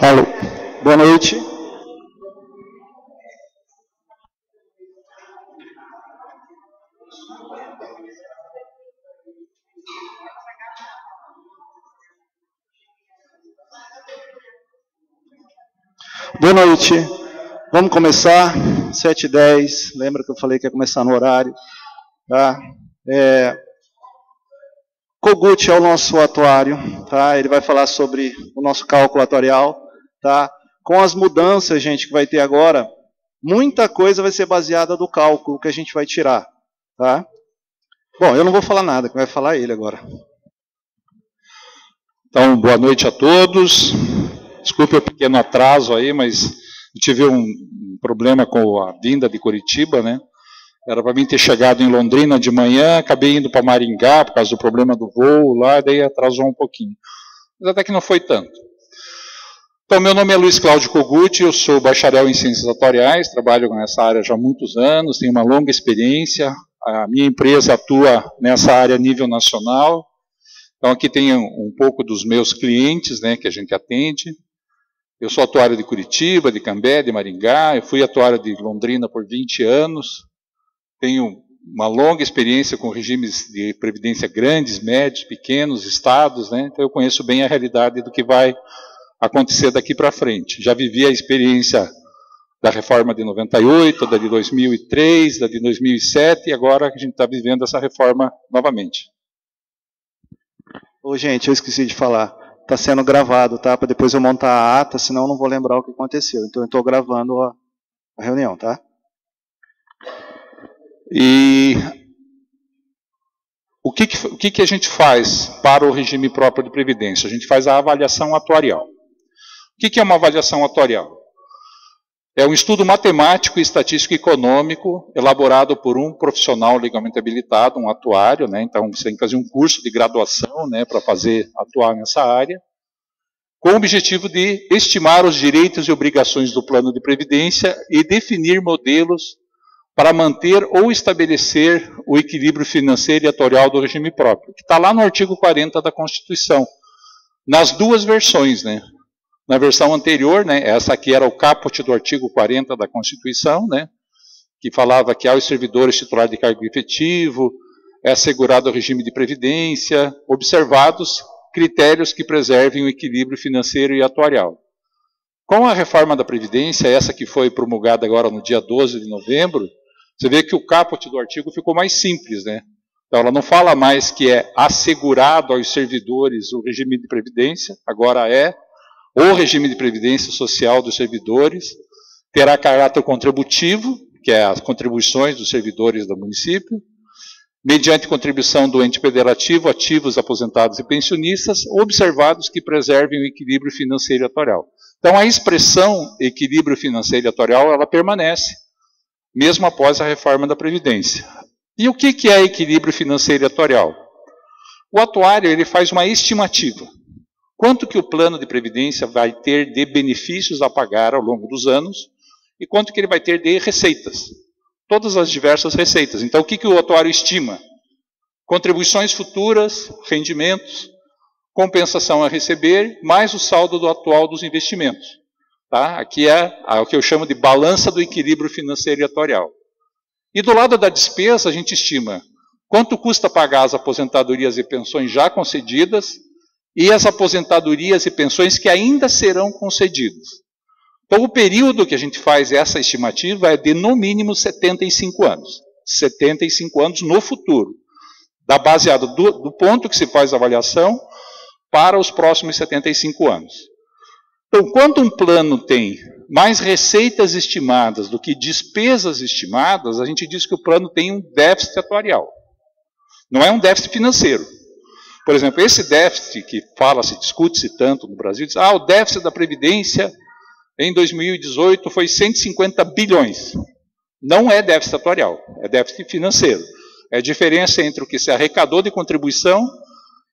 Alô, boa noite. Boa noite. Vamos começar, 7h10. Lembra que eu falei que ia começar no horário? Tá? Kogut é o nosso atuário, tá? Ele vai falar sobre o nosso cálculo atuarial, tá? Com as mudanças, gente, que vai ter agora, muita coisa vai ser baseada no cálculo que a gente vai tirar, tá? Bom, eu não vou falar nada, que vai falar ele agora. Então, boa noite a todos. Desculpe o pequeno atraso aí, mas eu tive um problema com a vinda de Curitiba, né? Era para mim ter chegado em Londrina de manhã, acabei indo para Maringá por causa do problema do voo lá, daí atrasou um pouquinho. Mas até que não foi tanto. Então, meu nome é Luiz Cláudio Kogut, eu sou bacharel em Ciências Atuariais, trabalho nessa área já há muitos anos, tenho uma longa experiência. A minha empresa atua nessa área a nível nacional. Então, aqui tem um pouco dos meus clientes, né, que a gente atende. Eu sou atuário de Curitiba, de Cambé, de Maringá, eu fui atuário de Londrina por 20 anos. Tenho uma longa experiência com regimes de previdência grandes, médios, pequenos, estados, né? Então eu conheço bem a realidade do que vai acontecer daqui para frente. Já vivi a experiência da reforma de 98, da de 2003, da de 2007, e agora a gente está vivendo essa reforma novamente. Ô, gente, eu esqueci de falar. Está sendo gravado, tá? Para depois eu montar a ata, senão eu não vou lembrar o que aconteceu. Então eu estou gravando a reunião, tá? E o que a gente faz para o regime próprio de previdência? A gente faz a avaliação atuarial. O que é uma avaliação atuarial? É um estudo matemático e estatístico econômico elaborado por um profissional legalmente habilitado, um atuário, né? Então você tem que fazer um curso de graduação, né, para atuar nessa área, com o objetivo de estimar os direitos e obrigações do plano de previdência e definir modelos para manter ou estabelecer o equilíbrio financeiro e atuarial do regime próprio, que está lá no artigo 40 da Constituição, nas duas versões, né? Na versão anterior, né, essa aqui era o caput do artigo 40 da Constituição, né, que falava que aos servidores titulares de cargo efetivo é assegurado o regime de previdência, observados critérios que preservem o equilíbrio financeiro e atuarial. Com a reforma da Previdência, essa que foi promulgada agora no dia 12 de novembro, você vê que o caput do artigo ficou mais simples, né? Então ela não fala mais que é assegurado aos servidores o regime de previdência, agora é o regime de previdência social dos servidores, terá caráter contributivo, que é as contribuições dos servidores do município, mediante contribuição do ente federativo, ativos, aposentados e pensionistas, observados que preservem o equilíbrio financeiro e atuarial. Então a expressão equilíbrio financeiro e atuarial, ela permanece, mesmo após a reforma da Previdência. E o que é equilíbrio financeiro e atuarial? O atuário ele faz uma estimativa. Quanto que o plano de previdência vai ter de benefícios a pagar ao longo dos anos e quanto que ele vai ter de receitas. Todas as diversas receitas. Então, o que o atuário estima? Contribuições futuras, rendimentos, compensação a receber, mais o saldo do atual dos investimentos. Tá? Aqui é o que eu chamo de balança do equilíbrio financeiro e atuarial. E do lado da despesa, a gente estima quanto custa pagar as aposentadorias e pensões já concedidas e as aposentadorias e pensões que ainda serão concedidas. Então, o período que a gente faz essa estimativa é de, no mínimo, 75 anos. 75 anos no futuro. Baseado do ponto que se faz a avaliação para os próximos 75 anos. Então, quando um plano tem mais receitas estimadas do que despesas estimadas, a gente diz que o plano tem um déficit atuarial. Não é um déficit financeiro. Por exemplo, esse déficit que discute-se tanto no Brasil, diz, o déficit da Previdência em 2018 foi 150 bilhões. Não é déficit atuarial, é déficit financeiro. É a diferença entre o que se arrecadou de contribuição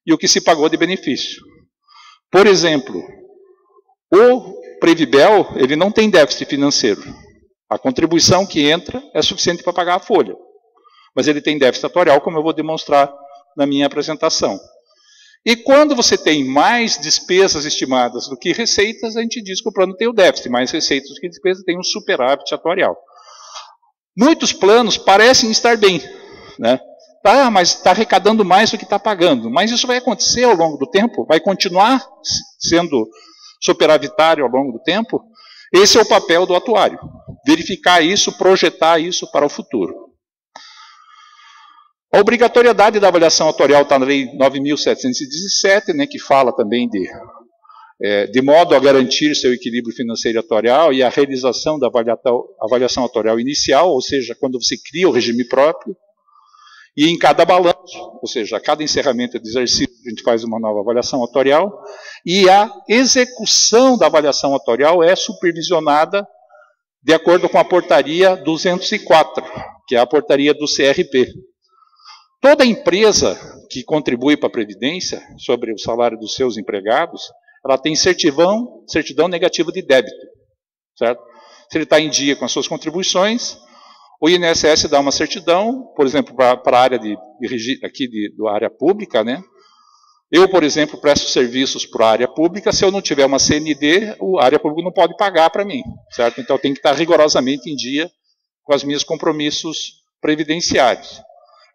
e o que se pagou de benefício. Por exemplo, o Previbel, ele não tem déficit financeiro. A contribuição que entra é suficiente para pagar a folha. Mas ele tem déficit atuarial, como eu vou demonstrar na minha apresentação. E quando você tem mais despesas estimadas do que receitas, a gente diz que o plano tem o déficit, mais receitas do que despesas, tem um superávit atuarial. Muitos planos parecem estar bem, né? Tá, mas está arrecadando mais do que está pagando. Mas isso vai acontecer ao longo do tempo? Vai continuar sendo superavitário ao longo do tempo? Esse é o papel do atuário. Verificar isso, projetar isso para o futuro. A obrigatoriedade da avaliação atuarial está na Lei 9.717, né, que fala também de modo a garantir seu equilíbrio financeiro e atuarial e a realização da avaliação atuarial inicial, ou seja, quando você cria o regime próprio, e em cada balanço, ou seja, a cada encerramento de exercício, a gente faz uma nova avaliação atuarial, e a execução da avaliação atuarial é supervisionada de acordo com a portaria 204, que é a portaria do CRP. Toda empresa que contribui para a Previdência, sobre o salário dos seus empregados, ela tem certidão negativa de débito, certo? Se ele está em dia com as suas contribuições, o INSS dá uma certidão, por exemplo, para a área da área pública, né? Eu, por exemplo, presto serviços para a área pública, se eu não tiver uma CND, a área pública não pode pagar para mim, certo? Então eu tenho que estar rigorosamente em dia com os meus compromissos previdenciários.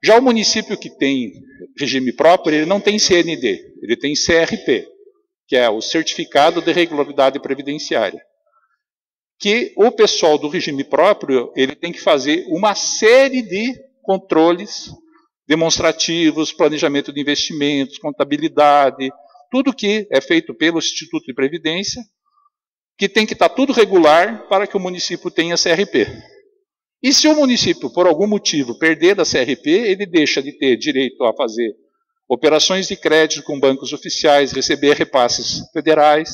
Já o município que tem regime próprio, ele não tem CND, ele tem CRP, que é o Certificado de Regularidade Previdenciária. Que o pessoal do regime próprio, ele tem que fazer uma série de controles demonstrativos, planejamento de investimentos, contabilidade, tudo que é feito pelo Instituto de Previdência, que tem que estar tudo regular para que o município tenha CRP. E se o município, por algum motivo, perder da CRP, ele deixa de ter direito a fazer operações de crédito com bancos oficiais, receber repasses federais.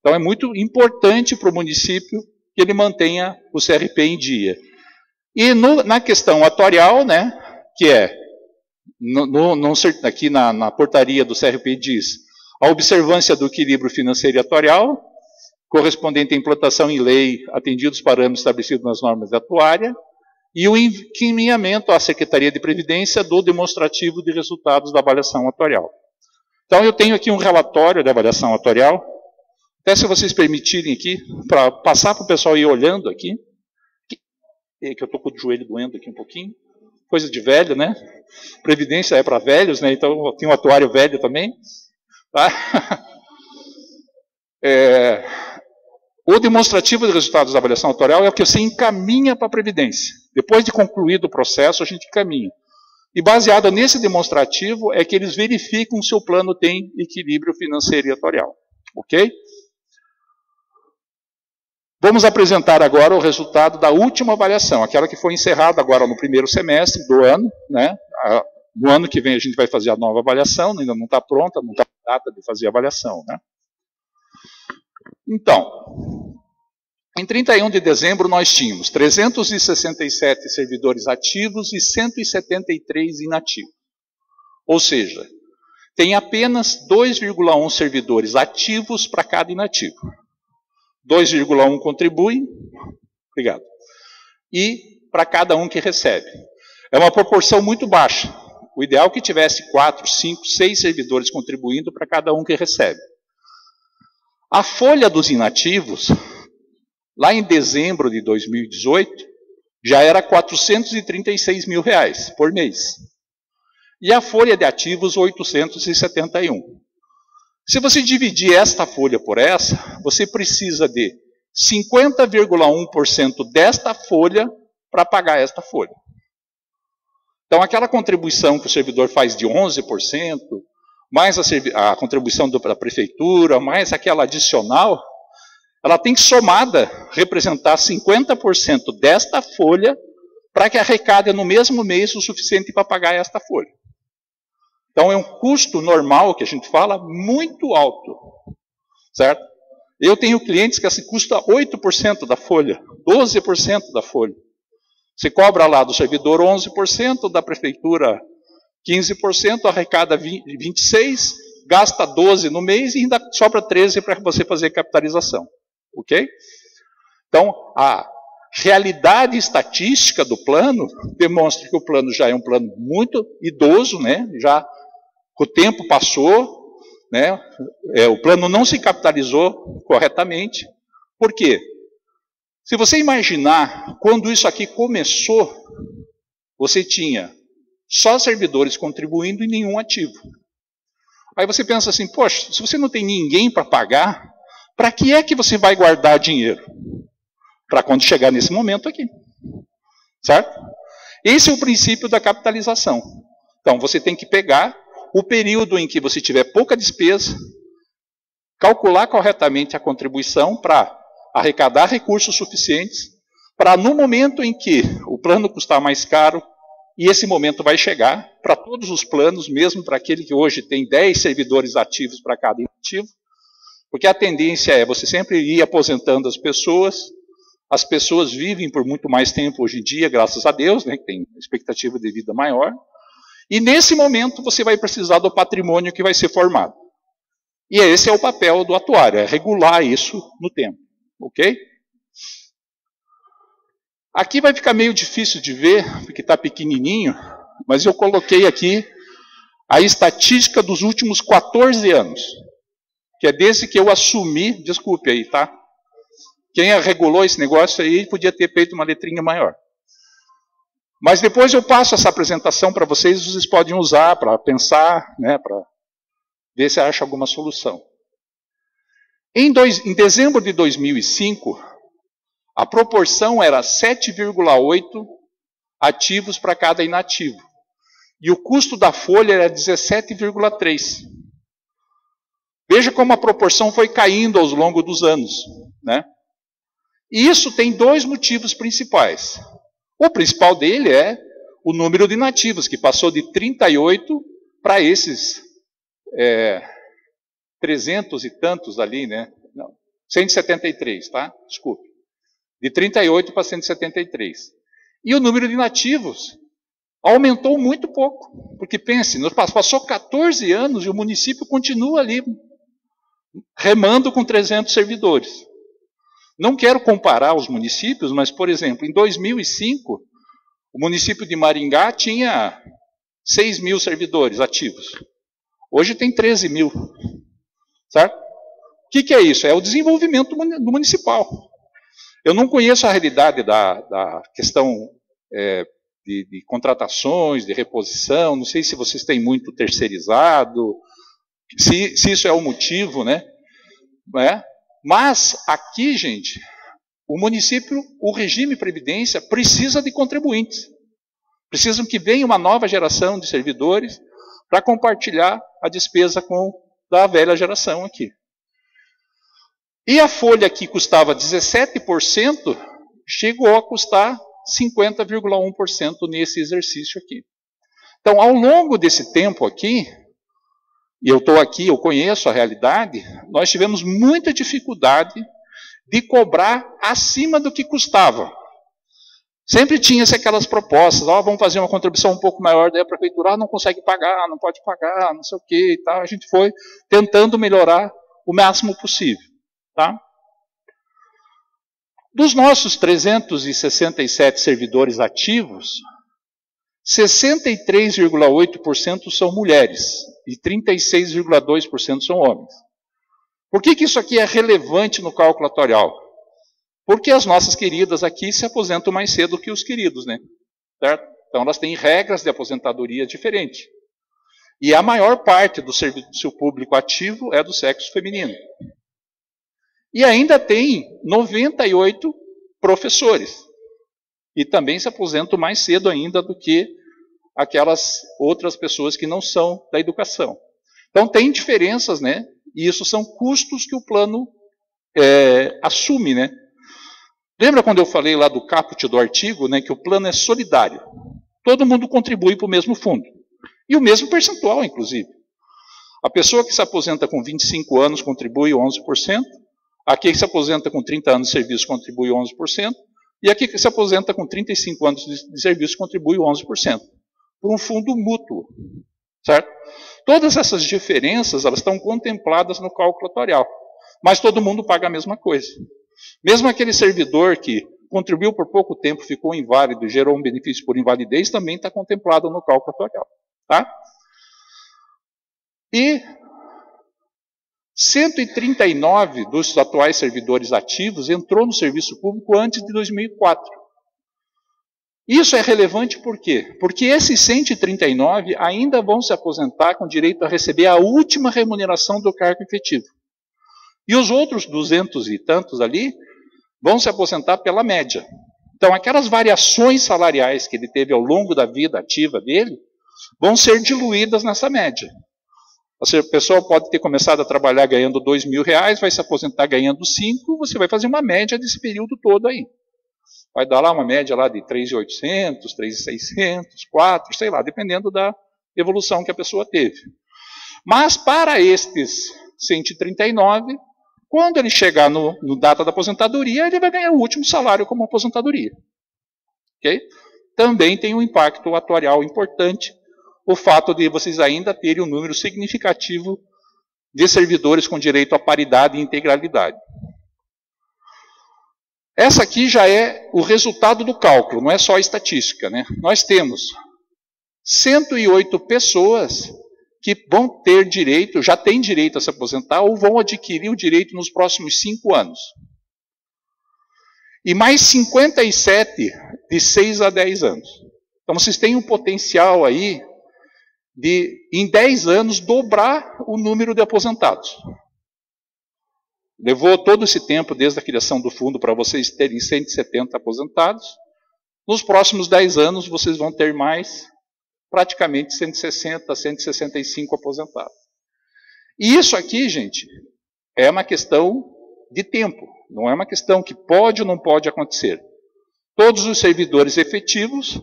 Então é muito importante para o município que ele mantenha o CRP em dia. E na questão atuarial, né, que é, aqui na portaria do CRP diz, a observância do equilíbrio financeiro e atuarial, correspondente à implantação em lei, atendidos os parâmetros estabelecidos nas normas de atuária, e o encaminhamento à Secretaria de Previdência do demonstrativo de resultados da avaliação atuarial. Então eu tenho aqui um relatório de avaliação atuarial, até se vocês permitirem aqui, para passar para o pessoal ir olhando aqui, que eu estou com o joelho doendo aqui um pouquinho, coisa de velho, né? Previdência é para velhos, né? Então eu tenho um atuário velho também. Tá? O demonstrativo de resultados da avaliação atuarial é o que você encaminha para a Previdência. Depois de concluído o processo, a gente encaminha. E baseado nesse demonstrativo é que eles verificam se o plano tem equilíbrio financeiro e atuarial. Ok? Vamos apresentar agora o resultado da última avaliação, aquela que foi encerrada agora no primeiro semestre do ano, né? No ano que vem a gente vai fazer a nova avaliação, ainda não está pronta, não está data de fazer a avaliação, né? Então, em 31 de dezembro nós tínhamos 367 servidores ativos e 173 inativos. Ou seja, tem apenas 2,1 servidores ativos para cada inativo. 2,1 contribuem, obrigado, e para cada um que recebe. É uma proporção muito baixa. O ideal é que tivesse 4, 5, 6 servidores contribuindo para cada um que recebe. A folha dos inativos, lá em dezembro de 2018, já era R$ 436 mil por mês. E a folha de ativos, 871. Se você dividir esta folha por essa, você precisa de 50,1% desta folha para pagar esta folha. Então, aquela contribuição que o servidor faz de 11%, mais a contribuição da prefeitura, mais aquela adicional, ela tem que somada representar 50% desta folha para que arrecade no mesmo mês o suficiente para pagar esta folha. Então é um custo normal, que a gente fala, muito alto, certo? Eu tenho clientes que assim, custa 8% da folha, 12% da folha. Você cobra lá do servidor 11%, da prefeitura 15%, arrecada 26%, gasta 12% no mês e ainda sobra 13% para você fazer capitalização. Ok? Então, a realidade estatística do plano demonstra que o plano já é um plano muito idoso, né? Já o tempo passou, né? O plano não se capitalizou corretamente. Por quê? Se você imaginar, quando isso aqui começou, você tinha só servidores contribuindo e nenhum ativo. Aí você pensa assim, poxa, se você não tem ninguém para pagar, para que é que você vai guardar dinheiro? Para quando chegar nesse momento aqui. Certo? Esse é o princípio da capitalização. Então, você tem que pegar o período em que você tiver pouca despesa, calcular corretamente a contribuição para arrecadar recursos suficientes, para no momento em que o plano custar mais caro, e esse momento vai chegar para todos os planos, mesmo para aquele que hoje tem 10 servidores ativos para cada inativo, porque a tendência é você sempre ir aposentando as pessoas vivem por muito mais tempo hoje em dia, graças a Deus, né, que tem expectativa de vida maior, e nesse momento você vai precisar do patrimônio que vai ser formado. E esse é o papel do atuário, é regular isso no tempo, ok? Aqui vai ficar meio difícil de ver, porque está pequenininho, mas eu coloquei aqui a estatística dos últimos 14 anos, que é desde que eu assumi, desculpe aí, tá? Quem regulou esse negócio aí podia ter feito uma letrinha maior. Mas depois eu passo essa apresentação para vocês, vocês podem usar para pensar, né, para ver se acha alguma solução. Em dezembro de 2005, a proporção era 7,8 ativos para cada inativo. E o custo da folha era 17,3. Veja como a proporção foi caindo ao longo dos anos, né? E isso tem dois motivos principais. O principal dele é o número de nativos, que passou de 38 para esses 300 e tantos ali, né? Não, 173, tá? Desculpe. De 38 para 173. E o número de nativos aumentou muito pouco. Porque pense, passou 14 anos e o município continua ali remando com 300 servidores. Não quero comparar os municípios, mas, por exemplo, em 2005, o município de Maringá tinha 6 mil servidores ativos. Hoje tem 13 mil. Certo? O que é isso? É o desenvolvimento do municipal. Eu não conheço a realidade da questão de contratações, de reposição, não sei se vocês têm muito terceirizado, se isso é o motivo, né? Mas aqui, gente, o município, o regime Previdência precisa de contribuintes. Precisam que venha uma nova geração de servidores para compartilhar a despesa da velha geração aqui. E a folha que custava 17%, chegou a custar 50,1% nesse exercício aqui. Então, ao longo desse tempo aqui, e eu estou aqui, eu conheço a realidade, nós tivemos muita dificuldade de cobrar acima do que custava. Sempre tinha-se aquelas propostas, vamos fazer uma contribuição um pouco maior, daí a prefeitura não consegue pagar, não pode pagar, não sei o quê e tal. A gente foi tentando melhorar o máximo possível. Tá? Dos nossos 367 servidores ativos, 63,8% são mulheres e 36,2% são homens. Por que isso aqui é relevante no cálculo atuarial? Porque as nossas queridas aqui se aposentam mais cedo que os queridos, né? Certo? Então elas têm regras de aposentadoria diferentes. E a maior parte do seu público ativo é do sexo feminino. E ainda tem 98 professores. E também se aposentam mais cedo ainda do que aquelas outras pessoas que não são da educação. Então tem diferenças, né? E isso são custos que o plano assume, né? Lembra quando eu falei lá do caput do artigo, né, que o plano é solidário? Todo mundo contribui para o mesmo fundo. E o mesmo percentual, inclusive. A pessoa que se aposenta com 25 anos contribui 11%, aqui que se aposenta com 30 anos de serviço contribui 11%, e aqui que se aposenta com 35 anos de serviço contribui 11%. Por um fundo mútuo. Certo? Todas essas diferenças elas estão contempladas no cálculo atuarial. Mas todo mundo paga a mesma coisa. Mesmo aquele servidor que contribuiu por pouco tempo, ficou inválido, gerou um benefício por invalidez, também está contemplado no cálculo atuarial. Tá? E 139 dos atuais servidores ativos entrou no serviço público antes de 2004. Isso é relevante por quê? Porque esses 139 ainda vão se aposentar com direito a receber a última remuneração do cargo efetivo. E os outros 200 e tantos ali vão se aposentar pela média. Então, aquelas variações salariais que ele teve ao longo da vida ativa dele vão ser diluídas nessa média. Ou seja, a pessoa pode ter começado a trabalhar ganhando R$2.000, vai se aposentar ganhando 5, você vai fazer uma média desse período todo aí. Vai dar lá uma média lá de 3.800, 3.600, 4, sei lá, dependendo da evolução que a pessoa teve. Mas para estes 139, quando ele chegar no data da aposentadoria, ele vai ganhar o último salário como aposentadoria. Okay? Também tem um impacto atuarial importante o fato de vocês ainda terem um número significativo de servidores com direito à paridade e integralidade. Essa aqui já é o resultado do cálculo, não é só a estatística, né? Nós temos 108 pessoas que vão ter direito, já têm direito a se aposentar ou vão adquirir o direito nos próximos 5 anos. E mais 57 de 6 a 10 anos. Então vocês têm um potencial aí de, em 10 anos, dobrar o número de aposentados. Levou todo esse tempo, desde a criação do fundo, para vocês terem 170 aposentados. Nos próximos 10 anos, vocês vão ter mais, praticamente 160, 165 aposentados. E isso aqui, gente, é uma questão de tempo. Não é uma questão que pode ou não pode acontecer. Todos os servidores efetivos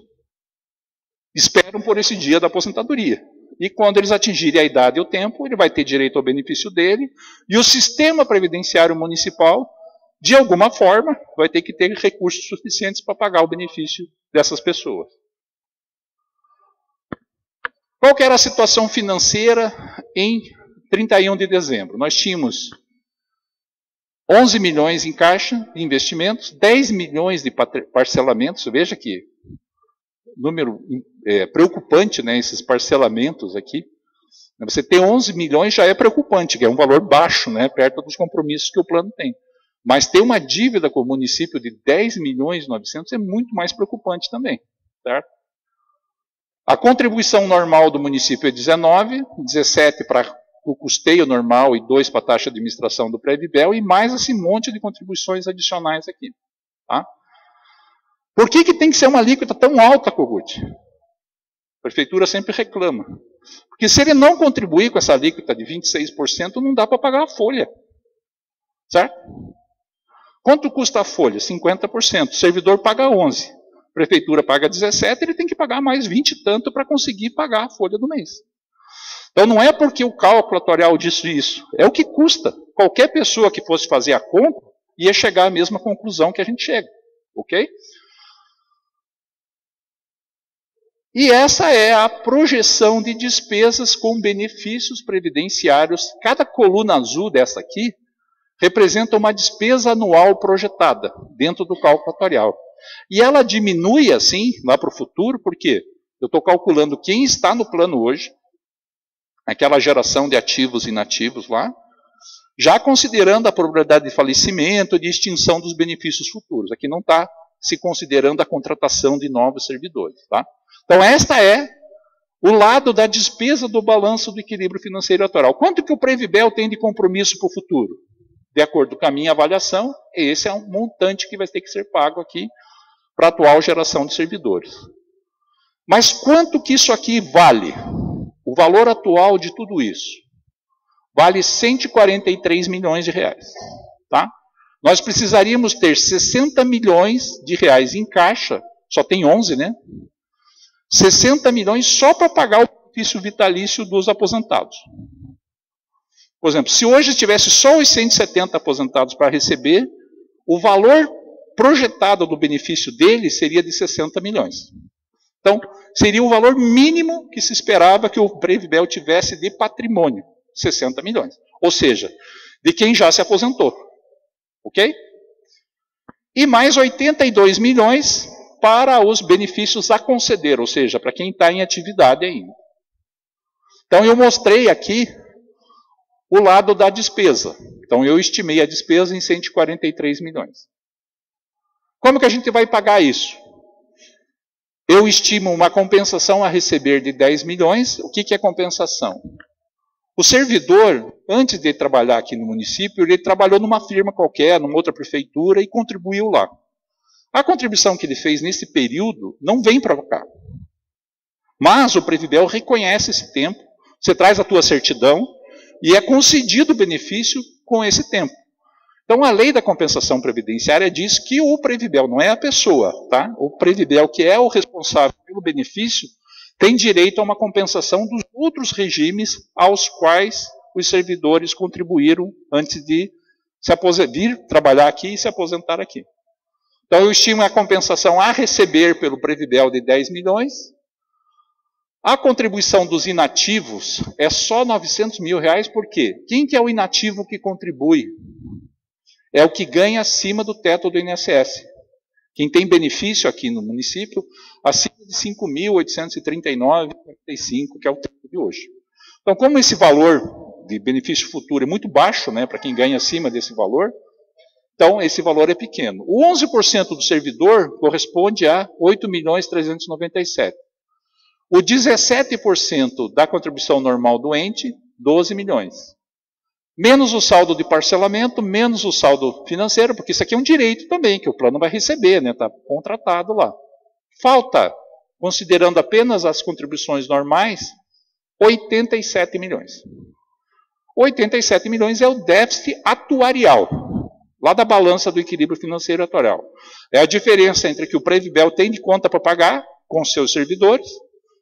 esperam por esse dia da aposentadoria. E quando eles atingirem a idade e o tempo, ele vai ter direito ao benefício dele. E o sistema previdenciário municipal, de alguma forma, vai ter que ter recursos suficientes para pagar o benefício dessas pessoas. Qual que era a situação financeira em 31 de dezembro? Nós tínhamos 11 milhões em caixa de investimentos, 10 milhões de parcelamentos. Veja que número preocupante, né, esses parcelamentos aqui. Você ter 11 milhões já é preocupante, que é um valor baixo, né, perto dos compromissos que o plano tem. Mas ter uma dívida com o município de 10 milhões e 900 é muito mais preocupante também. Certo? A contribuição normal do município é 19, 17 para o custeio normal e 2 para a taxa de administração do Previbel e mais esse monte de contribuições adicionais aqui. Tá? Por que tem que ser uma alíquota tão alta, Kogut? A prefeitura sempre reclama. Porque se ele não contribuir com essa alíquota de 26%, não dá para pagar a folha. Certo? Quanto custa a folha? 50%. O servidor paga 11%. A prefeitura paga 17%, ele tem que pagar mais 20 e tanto para conseguir pagar a folha do mês. Então não é porque o cálculo atuarial disse isso. É o que custa. Qualquer pessoa que fosse fazer a conta ia chegar à mesma conclusão que a gente chega. Ok? E essa é a projeção de despesas com benefícios previdenciários. Cada coluna azul dessa aqui representa uma despesa anual projetada dentro do cálculo atuarial. E ela diminui assim lá para o futuro, porque eu estou calculando quem está no plano hoje, aquela geração de ativos e inativos lá, já considerando a probabilidade de falecimento, de extinção dos benefícios futuros. Aqui não está se considerando a contratação de novos servidores. Tá? Então, esta é o lado da despesa do balanço do equilíbrio financeiro atual. Quanto que o Previbel tem de compromisso para o futuro? De acordo com a minha avaliação, esse é um montante que vai ter que ser pago aqui para a atual geração de servidores. Mas quanto que isso aqui vale? O valor atual de tudo isso vale 143 milhões de reais. Tá? Nós precisaríamos ter 60 milhões de reais em caixa, só tem 11, né? 60 milhões só para pagar o benefício vitalício dos aposentados. Por exemplo, se hoje tivesse só os 170 aposentados para receber, o valor projetado do benefício deles seria de 60 milhões. Então, seria o valor mínimo que se esperava que o Previbel tivesse de patrimônio, 60 milhões. Ou seja, de quem já se aposentou. Ok? E mais 82 milhões para os benefícios a conceder, ou seja, para quem está em atividade ainda. Então, eu mostrei aqui o lado da despesa. Então, eu estimei a despesa em 143 milhões. Como que a gente vai pagar isso? Eu estimo uma compensação a receber de 10 milhões. O que é compensação? O servidor, antes de trabalhar aqui no município, ele trabalhou numa firma qualquer, numa outra prefeitura e contribuiu lá. A contribuição que ele fez nesse período não vem para cá. Mas o Previdel reconhece esse tempo, você traz a tua certidão e é concedido o benefício com esse tempo. Então a lei da compensação previdenciária diz que o Previdel não é a pessoa, tá? O Previdel, que é o responsável pelo benefício, tem direito a uma compensação dos outros regimes aos quais os servidores contribuíram antes de vir trabalhar aqui e se aposentar aqui. Então eu estimo a compensação a receber pelo Previdel de 10 milhões. A contribuição dos inativos é só 900 mil reais, por quê? Quem que é o inativo que contribui? É o que ganha acima do teto do INSS. Quem tem benefício aqui no município, acima de 5.839,45, que é o teto de hoje. Então, como esse valor de benefício futuro é muito baixo, né, para quem ganha acima desse valor, então esse valor é pequeno. O 11% do servidor corresponde a 8.397.000. O 17% da contribuição normal do ente, 12 milhões. Menos o saldo de parcelamento, menos o saldo financeiro, porque isso aqui é um direito também, que o plano vai receber, né? Está contratado lá. Falta, considerando apenas as contribuições normais, 87 milhões. 87 milhões é o déficit atuarial, lá da balança do equilíbrio financeiro atuarial. É a diferença entre o que o Previdel tem de conta para pagar com seus servidores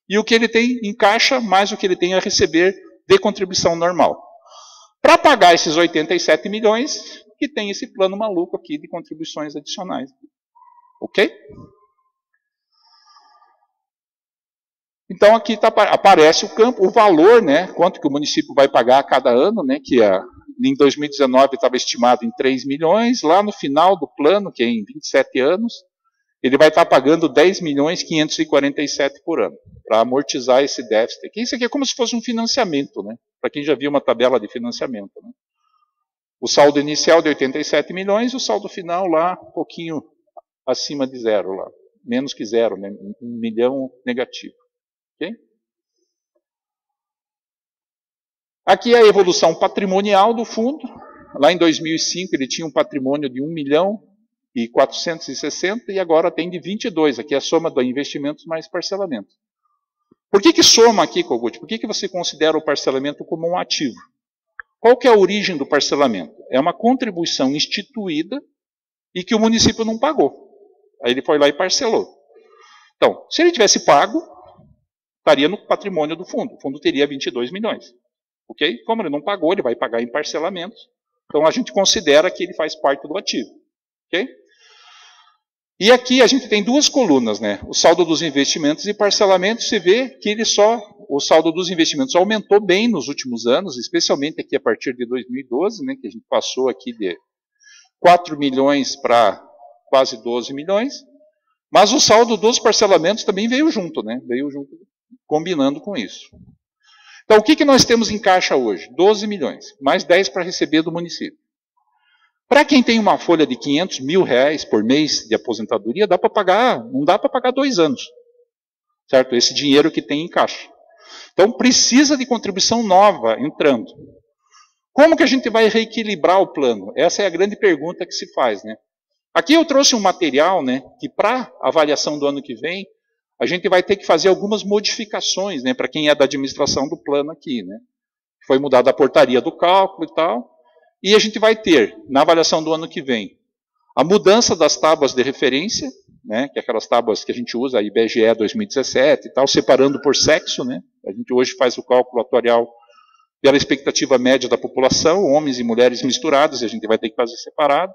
e o que ele tem em caixa, mais o que ele tem a receber de contribuição normal. Para pagar esses 87 milhões, que tem esse plano maluco aqui de contribuições adicionais. Ok? Então aqui aparece o campo, o valor, né, quanto que o município vai pagar a cada ano, né, que em 2019 estava estimado em 3 milhões, lá no final do plano, que é em 27 anos, ele vai estar pagando 10.547 por ano, para amortizar esse déficit aqui. Isso aqui é como se fosse um financiamento, né? Para quem já viu uma tabela de financiamento. Né? O saldo inicial de 87 milhões, o saldo final lá, um pouquinho acima de zero, lá. Menos que zero, né? 1 milhão negativo. Okay? Aqui é a evolução patrimonial do fundo. Lá em 2005 ele tinha um patrimônio de 1.460.000 e agora tem de 22. Aqui é a soma do investimentos mais parcelamento. Por que soma aqui, Kogut? Por que você considera o parcelamento como um ativo? Qual que é a origem do parcelamento? É uma contribuição instituída e que o município não pagou. Aí ele foi lá e parcelou. Então, se ele tivesse pago, estaria no patrimônio do fundo. O fundo teria 22 milhões. Ok? Como ele não pagou, ele vai pagar em parcelamentos. Então a gente considera que ele faz parte do ativo. Ok? E aqui a gente tem duas colunas, né? O saldo dos investimentos e parcelamentos. Você vê que o saldo dos investimentos aumentou bem nos últimos anos, especialmente aqui a partir de 2012, né? Que a gente passou aqui de 4 milhões para quase 12 milhões. Mas o saldo dos parcelamentos também veio junto, né? Veio junto, combinando com isso. Então o que nós temos em caixa hoje? 12 milhões, mais 10 para receber do município. Para quem tem uma folha de 500 mil reais por mês de aposentadoria, dá para pagar, não dá para pagar 2 anos. Certo? Esse dinheiro que tem em caixa. Então precisa de contribuição nova entrando. Como que a gente vai reequilibrar o plano? Essa é a grande pergunta que se faz, né? Aqui eu trouxe um material, né, que para avaliação do ano que vem, a gente vai ter que fazer algumas modificações, né, para quem é da administração do plano aqui, né? Foi mudada a portaria do cálculo e tal. E a gente vai ter, na avaliação do ano que vem, a mudança das tábuas de referência, né, que é aquelas tábuas que a gente usa, a IBGE 2017 e tal, separando por sexo, né? A gente hoje faz o cálculo atuarial pela expectativa média da população, homens e mulheres misturados, e a gente vai ter que fazer separado.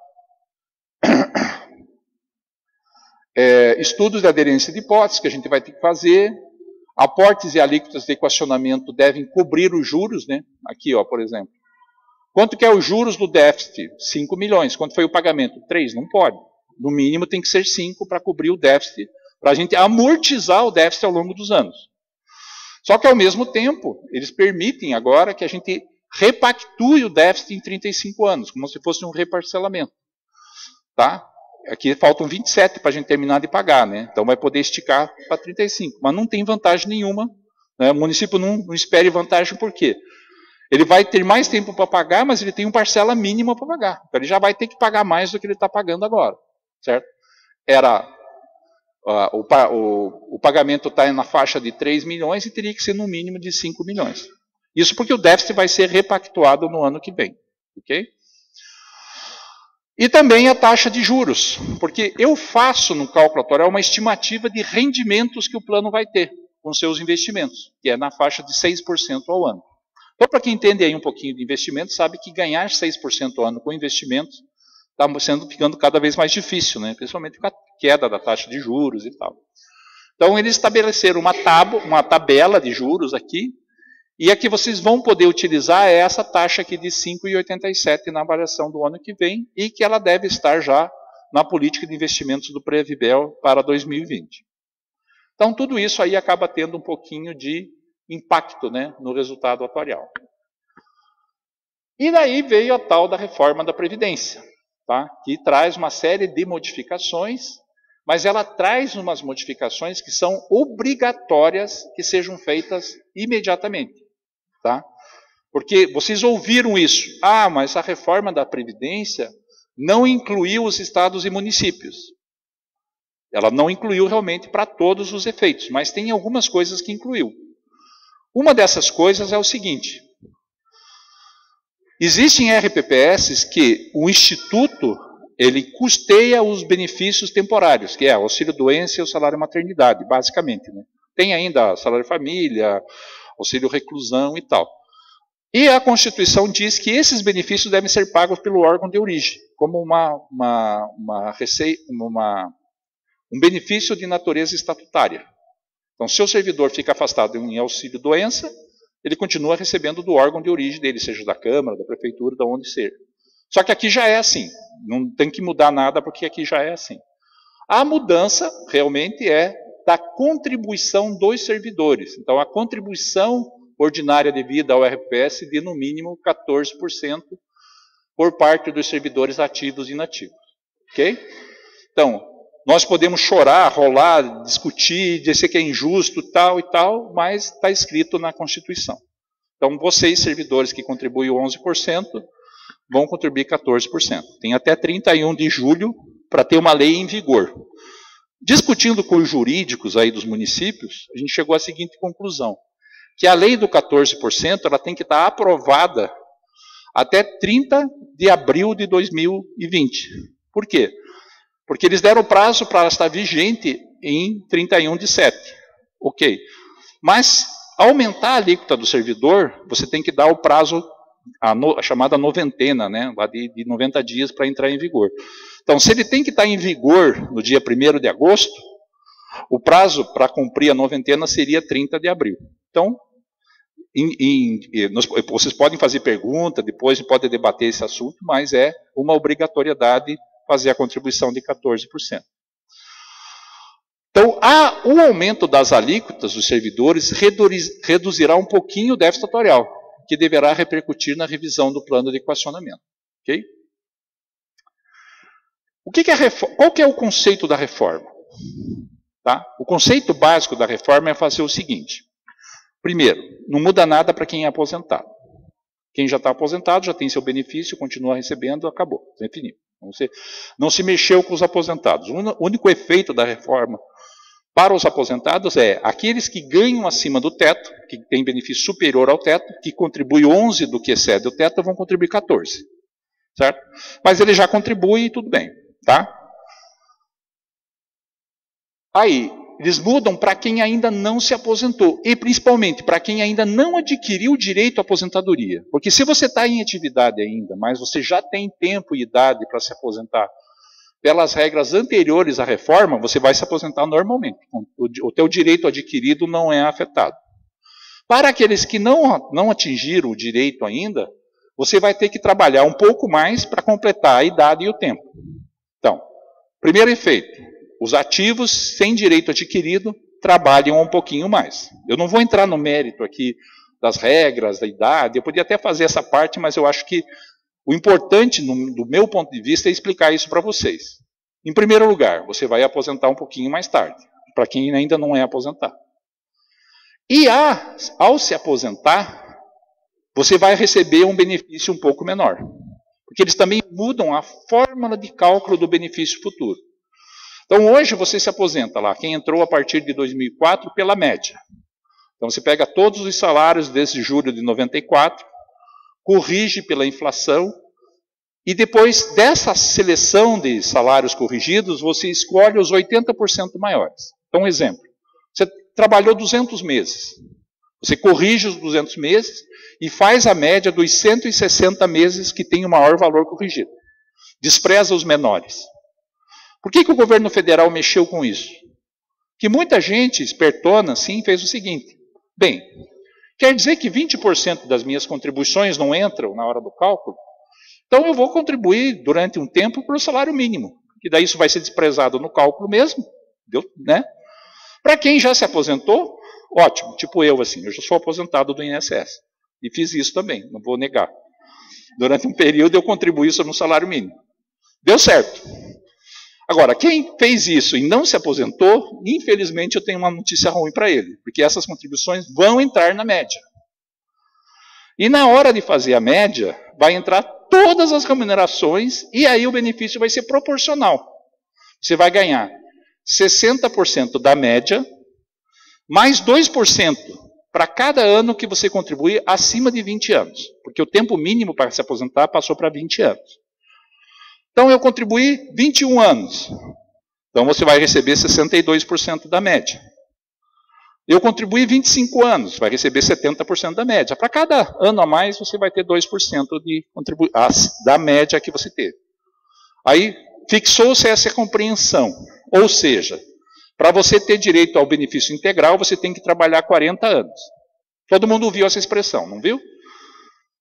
Estudos de aderência de hipóteses, que a gente vai ter que fazer. Aportes e alíquotas de equacionamento devem cobrir os juros, né? Aqui, ó, por exemplo. Quanto que é os juros do déficit? 5 milhões. Quanto foi o pagamento? 3. Não pode. No mínimo tem que ser 5 para cobrir o déficit, para a gente amortizar o déficit ao longo dos anos. Só que, ao mesmo tempo, eles permitem agora que a gente repactue o déficit em 35 anos, como se fosse um reparcelamento. Tá? Aqui faltam 27 para a gente terminar de pagar, né? Então vai poder esticar para 35, mas não tem vantagem nenhuma. Né? O município não espere vantagem, por quê? Ele vai ter mais tempo para pagar, mas ele tem uma parcela mínima para pagar. Então ele já vai ter que pagar mais do que ele está pagando agora. Certo? O pagamento está na faixa de 3 milhões e teria que ser no mínimo de 5 milhões. Isso porque o déficit vai ser repactuado no ano que vem. Ok? E também a taxa de juros, porque eu faço no cálculo atuarial uma estimativa de rendimentos que o plano vai ter com seus investimentos, que é na faixa de 6% ao ano. Então, para quem entende aí um pouquinho de investimento, sabe que ganhar 6% ao ano com investimentos está ficando cada vez mais difícil, né? Principalmente com a queda da taxa de juros e tal. Então, eles estabeleceram uma tabela de juros aqui, e a que vocês vão poder utilizar é essa taxa aqui de 5,87 na avaliação do ano que vem, e que ela deve estar já na política de investimentos do Previbel para 2020. Então, tudo isso aí acaba tendo um pouquinho de impacto, né, no resultado atuarial. E daí veio a tal da reforma da Previdência, tá? Que traz uma série de modificações, mas ela traz umas modificações que são obrigatórias que sejam feitas imediatamente. Tá? Porque vocês ouviram isso. Ah, mas a reforma da Previdência não incluiu os estados e municípios. Ela não incluiu realmente para todos os efeitos, mas tem algumas coisas que incluiu. Uma dessas coisas é o seguinte. Existem RPPS que o Instituto ele custeia os benefícios temporários, que é o auxílio-doença e o salário-maternidade, basicamente. Né? Tem ainda salário-família, auxílio-reclusão e tal. E a Constituição diz que esses benefícios devem ser pagos pelo órgão de origem, como um benefício de natureza estatutária. Então, se o servidor fica afastado em auxílio-doença, ele continua recebendo do órgão de origem dele, seja da Câmara, da Prefeitura, de onde ser. Só que aqui já é assim, não tem que mudar nada porque aqui já é assim. A mudança realmente é da contribuição dos servidores. Então, a contribuição ordinária devida ao RPS de, no mínimo, 14% por parte dos servidores ativos e inativos. Ok? Então, nós podemos chorar, rolar, discutir, dizer que é injusto, tal e tal, mas está escrito na Constituição. Então, vocês, servidores que contribuem 11%, vão contribuir 14%. Tem até 31 de julho para ter uma lei em vigor. Discutindo com os jurídicos aí dos municípios, a gente chegou à seguinte conclusão, que a lei do 14% ela tem que estar aprovada até 30 de abril de 2020. Por quê? Porque eles deram prazo para ela estar vigente em 31 de 7. Ok. Mas, aumentar a alíquota do servidor, você tem que dar o prazo, a chamada noventena, né, de 90 dias para entrar em vigor. Então, se ele tem que estar em vigor no dia 1º de agosto, o prazo para cumprir a noventena seria 30 de abril. Então, vocês podem fazer pergunta, depois podem debater esse assunto, mas é uma obrigatoriedade fazer a contribuição de 14%. Então, o aumento das alíquotas dos servidores reduzirá um pouquinho o déficit atuarial, que deverá repercutir na revisão do plano de equacionamento. Ok? Qual que é o conceito da reforma? Tá? O conceito básico da reforma é fazer o seguinte. Primeiro, não muda nada para quem é aposentado. Quem já está aposentado já tem seu benefício, continua recebendo, acabou. Definido. Não se mexeu com os aposentados. O único efeito da reforma para os aposentados é aqueles que ganham acima do teto, que têm benefício superior ao teto, que contribui 11 do que excede o teto, vão contribuir 14. Certo? Mas ele já contribui e tudo bem. Tá? Aí, eles mudam para quem ainda não se aposentou. E principalmente para quem ainda não adquiriu o direito à aposentadoria. Porque se você está em atividade ainda, mas você já tem tempo e idade para se aposentar, pelas regras anteriores à reforma, você vai se aposentar normalmente. O teu direito adquirido não é afetado. Para aqueles que não atingiram o direito ainda, você vai ter que trabalhar um pouco mais para completar a idade e o tempo. Então, primeiro efeito, os ativos sem direito adquirido trabalham um pouquinho mais. Eu não vou entrar no mérito aqui das regras, da idade. Eu podia até fazer essa parte, mas eu acho que o importante, do meu ponto de vista, é explicar isso para vocês. Em primeiro lugar, você vai aposentar um pouquinho mais tarde, para quem ainda não é aposentado. E ao se aposentar, você vai receber um benefício um pouco menor. Porque eles também mudam a fórmula de cálculo do benefício futuro. Então, hoje você se aposenta lá, quem entrou a partir de 2004, pela média. Então, você pega todos os salários desde julho de 94, corrige pela inflação, e depois dessa seleção de salários corrigidos, você escolhe os 80% maiores. Então, um exemplo, você trabalhou 200 meses, você corrige os 200 meses e faz a média dos 160 meses que tem o maior valor corrigido. Despreza os menores. Por que o governo federal mexeu com isso? Que muita gente espertona, assim, fez o seguinte. Bem, quer dizer que 20% das minhas contribuições não entram na hora do cálculo? Então eu vou contribuir durante um tempo para o salário mínimo. E daí isso vai ser desprezado no cálculo mesmo. Né? Para quem já se aposentou, ótimo. Tipo eu, assim, eu já sou aposentado do INSS. E fiz isso também, não vou negar. Durante um período eu contribuí isso no salário mínimo. Deu certo. Agora, quem fez isso e não se aposentou, infelizmente eu tenho uma notícia ruim para ele, porque essas contribuições vão entrar na média. E na hora de fazer a média, vai entrar todas as remunerações e aí o benefício vai ser proporcional. Você vai ganhar 60% da média, mais 2% para cada ano que você contribuir acima de 20 anos. Porque o tempo mínimo para se aposentar passou para 20 anos. Então, eu contribuí 21 anos. Então, você vai receber 62% da média. Eu contribuí 25 anos, vai receber 70% da média. Para cada ano a mais, você vai ter 2% da média que você teve. Aí, fixou-se essa compreensão. Ou seja, para você ter direito ao benefício integral, você tem que trabalhar 40 anos. Todo mundo ouviu essa expressão, não viu?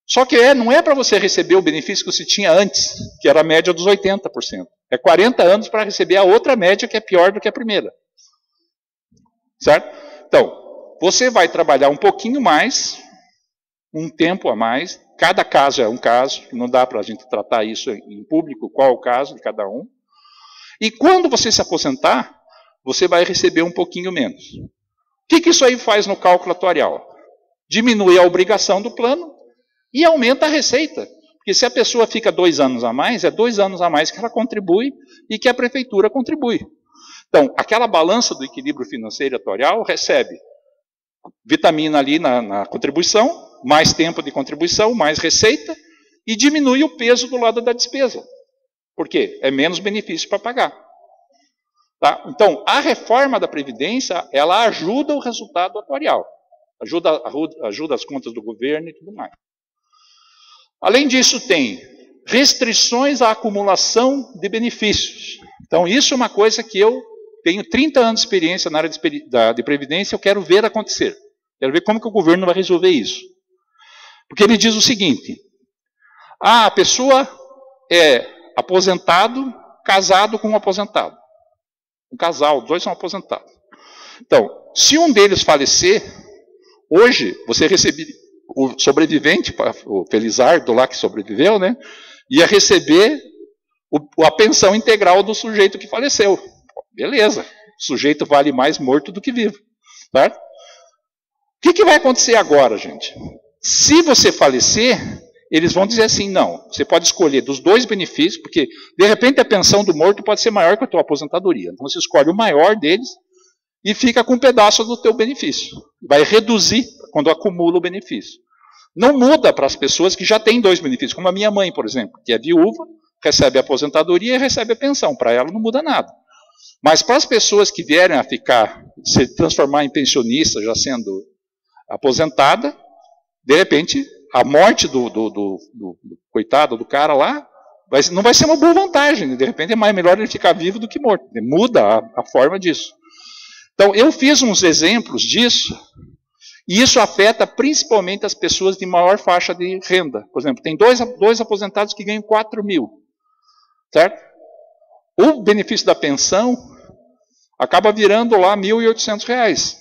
Só que não é para você receber o benefício que você tinha antes, que era a média dos 80%. É 40 anos para receber a outra média, que é pior do que a primeira. Certo? Então, você vai trabalhar um pouquinho mais, um tempo a mais. Cada caso é um caso, não dá para a gente tratar isso em público, qual é o caso de cada um. E quando você se aposentar, você vai receber um pouquinho menos. O que isso aí faz no cálculo atuarial? Diminui a obrigação do plano, e aumenta a receita. Porque se a pessoa fica 2 anos a mais, é 2 anos a mais que ela contribui e que a prefeitura contribui. Então, aquela balança do equilíbrio financeiro atuarial recebe vitamina ali na contribuição, mais tempo de contribuição, mais receita, e diminui o peso do lado da despesa. Por quê? É menos benefício para pagar. Tá? Então, a reforma da Previdência, ela ajuda o resultado atuarial. Ajuda as contas do governo e tudo mais. Além disso, tem restrições à acumulação de benefícios. Então, isso é uma coisa que eu tenho 30 anos de experiência na área de Previdência, eu quero ver acontecer. Quero ver como que o governo vai resolver isso. Porque ele diz o seguinte, a pessoa é aposentado, casado com um aposentado. Um casal, os dois são aposentados. Então, se um deles falecer, hoje você recebe... O sobrevivente, o Felizardo lá que sobreviveu, né, ia receber a pensão integral do sujeito que faleceu. Beleza, o sujeito vale mais morto do que vivo. Certo? O que vai acontecer agora, gente? Se você falecer, eles vão dizer assim, não, você pode escolher dos 2 benefícios, porque de repente a pensão do morto pode ser maior que a tua aposentadoria. Então você escolhe o maior deles e fica com um pedaço do teu benefício. Vai reduzir quando acumula o benefício. Não muda para as pessoas que já têm 2 benefícios, como a minha mãe, por exemplo, que é viúva, recebe a aposentadoria e recebe a pensão. Para ela não muda nada. Mas para as pessoas que vierem a se transformar em pensionista, já sendo aposentada, de repente, a morte do coitado do cara lá, não vai ser uma boa vantagem. De repente é melhor ele ficar vivo do que morto. Muda a forma disso. Então, eu fiz uns exemplos disso, e isso afeta principalmente as pessoas de maior faixa de renda. Por exemplo, tem dois aposentados que ganham 4 mil. Certo? O benefício da pensão acaba virando lá R$ 1.800.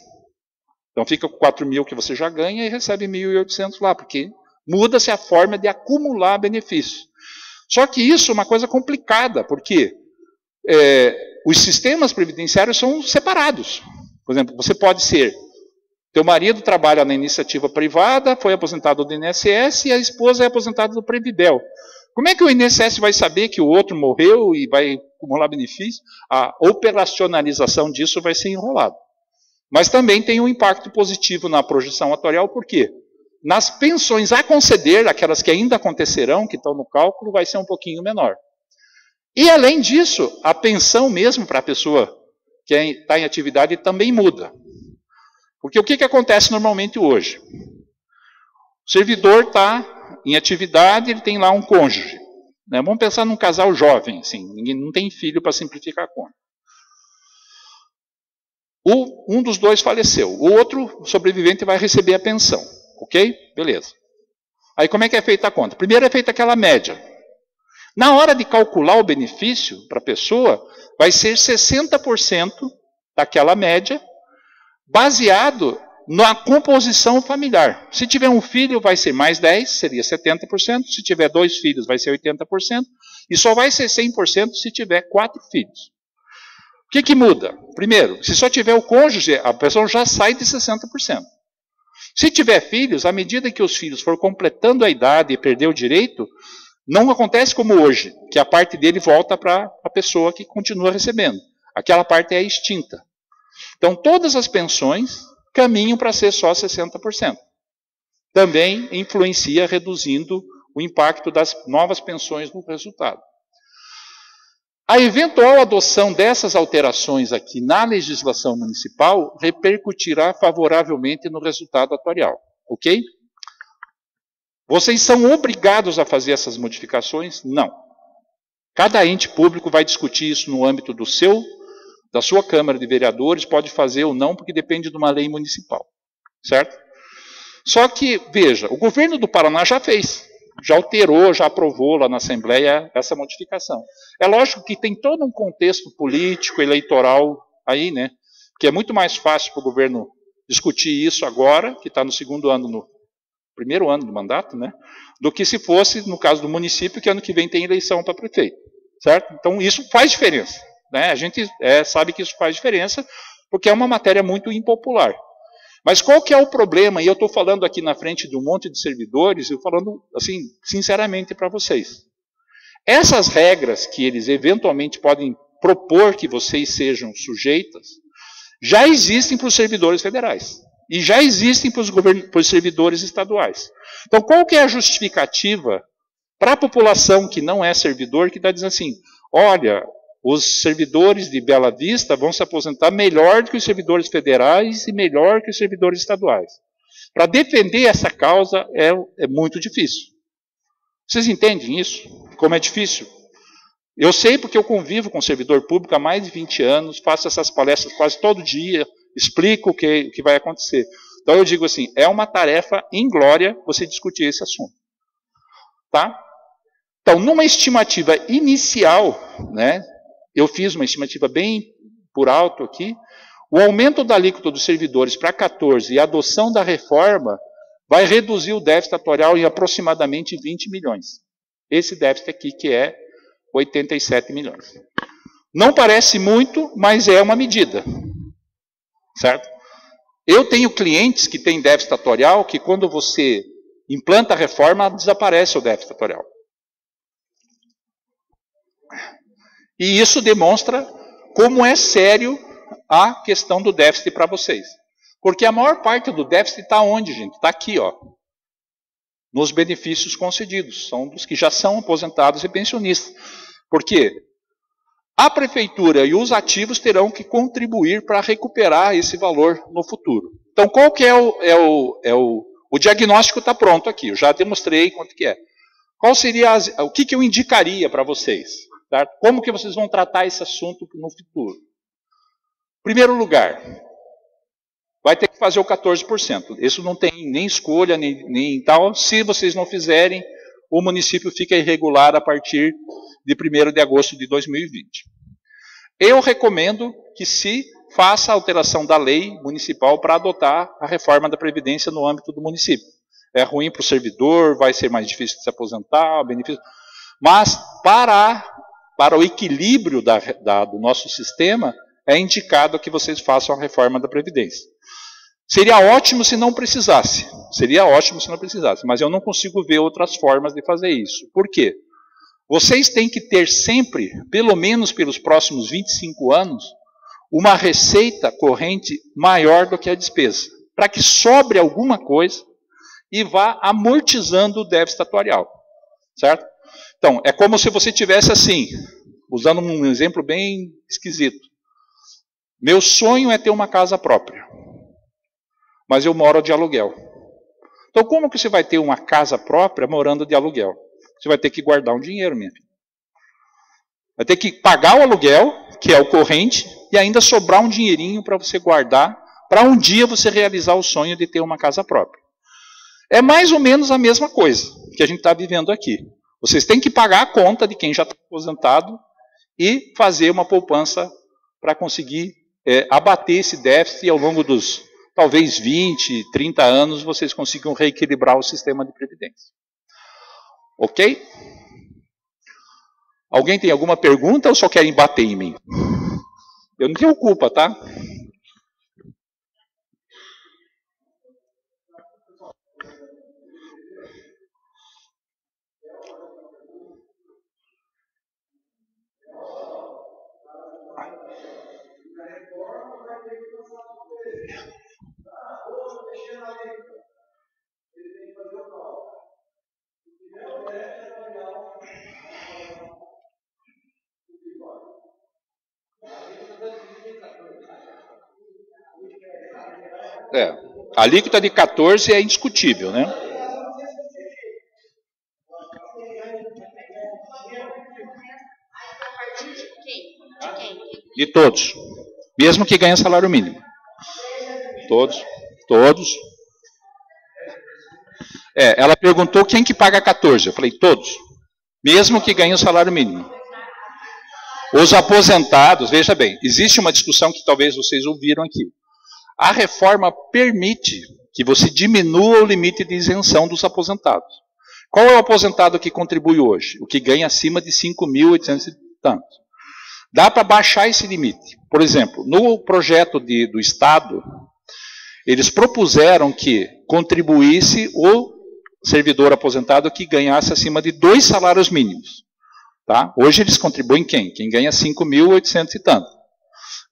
Então fica com 4 mil que você já ganha e recebe 1.800 lá, porque muda-se a forma de acumular benefícios. Só que isso é uma coisa complicada, porque os sistemas previdenciários são separados. Por exemplo, você pode ser, teu marido trabalha na iniciativa privada, foi aposentado do INSS e a esposa é aposentada do Previdel. Como é que o INSS vai saber que o outro morreu e vai acumular benefício? A operacionalização disso vai ser enrolado. Mas também tem um impacto positivo na projeção atuarial, por quê? Nas pensões a conceder, aquelas que ainda acontecerão, que estão no cálculo, vai ser um pouquinho menor. E, além disso, a pensão mesmo para a pessoa que está em atividade também muda. Porque o que acontece normalmente hoje? O servidor está em atividade, ele tem lá um cônjuge. Né? Vamos pensar num casal jovem, assim, ninguém não tem filho para simplificar a conta. Um dos dois faleceu, o outro sobrevivente vai receber a pensão. Ok? Beleza. Aí como é que é feita a conta? Primeiro é feita aquela média. Na hora de calcular o benefício para a pessoa, vai ser 60% daquela média, baseado na composição familiar. Se tiver um filho, vai ser mais 10%, seria 70%. Se tiver 2 filhos, vai ser 80%. E só vai ser 100% se tiver 4 filhos. O que muda? Primeiro, se só tiver o cônjuge, a pessoa já sai de 60%. Se tiver filhos, à medida que os filhos for completando a idade e perder o direito, não acontece como hoje, que a parte dele volta para a pessoa que continua recebendo. Aquela parte é extinta. Então, todas as pensões caminham para ser só 60%. Também influencia reduzindo o impacto das novas pensões no resultado. A eventual adoção dessas alterações aqui na legislação municipal repercutirá favoravelmente no resultado atuarial. Ok? Vocês são obrigados a fazer essas modificações? Não. Cada ente público vai discutir isso no âmbito da sua Câmara de Vereadores, pode fazer ou não, porque depende de uma lei municipal. Certo? Só que, veja, o governo do Paraná já fez. Já alterou, já aprovou lá na Assembleia essa modificação. É lógico que tem todo um contexto político, eleitoral aí, né? Que é muito mais fácil para o governo discutir isso agora, que está no primeiro ano do mandato, né? Do que se fosse, no caso do município, que ano que vem tem eleição para prefeito. Certo? Então isso faz diferença. Né? A gente sabe que isso faz diferença, porque é uma matéria muito impopular. Mas qual que é o problema? E eu estou falando aqui na frente de um monte de servidores, eu falando assim, sinceramente para vocês. Essas regras que eles eventualmente podem propor que vocês sejam sujeitas, já existem para os servidores federais. E já existem para os servidores estaduais. Então, qual que é a justificativa para a população que não é servidor, que está dizendo assim, olha, os servidores de Bela Vista vão se aposentar melhor do que os servidores federais e melhor que os servidores estaduais. Para defender essa causa é muito difícil. Vocês entendem isso? Como é difícil? Eu sei porque eu convivo com servidor público há mais de 20 anos, faço essas palestras quase todo dia, explico o que vai acontecer. Então eu digo assim, é uma tarefa inglória você discutir esse assunto. Tá? Então, numa estimativa inicial, né, eu fiz uma estimativa bem por alto aqui, o aumento da alíquota dos servidores para 14% e a adoção da reforma vai reduzir o déficit atuarial em aproximadamente 20 milhões. Esse déficit aqui que é 87 milhões. Não parece muito, mas é uma medida. Certo? Eu tenho clientes que têm déficit atuarial que quando você implanta a reforma, desaparece o déficit atuarial. E isso demonstra como é sério a questão do déficit para vocês. Porque a maior parte do déficit está onde, gente? Está aqui, ó. Nos benefícios concedidos. São dos que já são aposentados e pensionistas. Por quê? A prefeitura e os ativos terão que contribuir para recuperar esse valor no futuro. Então, qual que o diagnóstico está pronto aqui. Eu já demonstrei quanto que é. Qual seria o que eu indicaria para vocês? Tá? Como que vocês vão tratar esse assunto no futuro? Em primeiro lugar, vai ter que fazer o 14%. Isso não tem nem escolha, nem tal. Se vocês não fizerem, o município fica irregular a partir de 1º de agosto de 2020. Eu recomendo que, se faça a alteração da lei municipal para adotar a reforma da Previdência no âmbito do município. É ruim para o servidor, vai ser mais difícil de se aposentar, benefício. Mas para o equilíbrio do nosso sistema, é indicado que vocês façam a reforma da Previdência. Seria ótimo se não precisasse. Mas eu não consigo ver outras formas de fazer isso. Por quê? Vocês têm que ter sempre, pelo menos pelos próximos 25 anos, uma receita corrente maior do que a despesa, para que sobre alguma coisa e vá amortizando o déficit atuarial. Certo? Então, é como se você tivesse assim, usando um exemplo bem esquisito. Meu sonho é ter uma casa própria, mas eu moro de aluguel. Então, como que você vai ter uma casa própria morando de aluguel? Você vai ter que guardar um dinheiro, minha filha. Vai ter que pagar o aluguel, que é o corrente, e ainda sobrar um dinheirinho para você guardar, para um dia você realizar o sonho de ter uma casa própria. É mais ou menos a mesma coisa que a gente está vivendo aqui. Vocês têm que pagar a conta de quem já está aposentado e fazer uma poupança para conseguir abater esse déficit e ao longo dos, talvez, 20, 30 anos, vocês consigam reequilibrar o sistema de previdência. Ok? Alguém tem alguma pergunta ou só querem bater em mim? Eu não tenho culpa, tá? A alíquota de 14 é indiscutível, né? De todos. Mesmo que ganhe salário mínimo. Todos. Ela perguntou quem que paga 14. Eu falei, todos. Mesmo que ganhe o salário mínimo. Os aposentados, veja bem, existe uma discussão que talvez vocês ouviram aqui. A reforma permite que você diminua o limite de isenção dos aposentados. Qual é o aposentado que contribui hoje? O que ganha acima de 5.800 e tantos. Dá para baixar esse limite. Por exemplo, no projeto do Estado, eles propuseram que contribuísse o servidor aposentado que ganhasse acima de 2 salários mínimos. Tá? Hoje eles contribuem quem? Quem ganha 5.800 e tanto.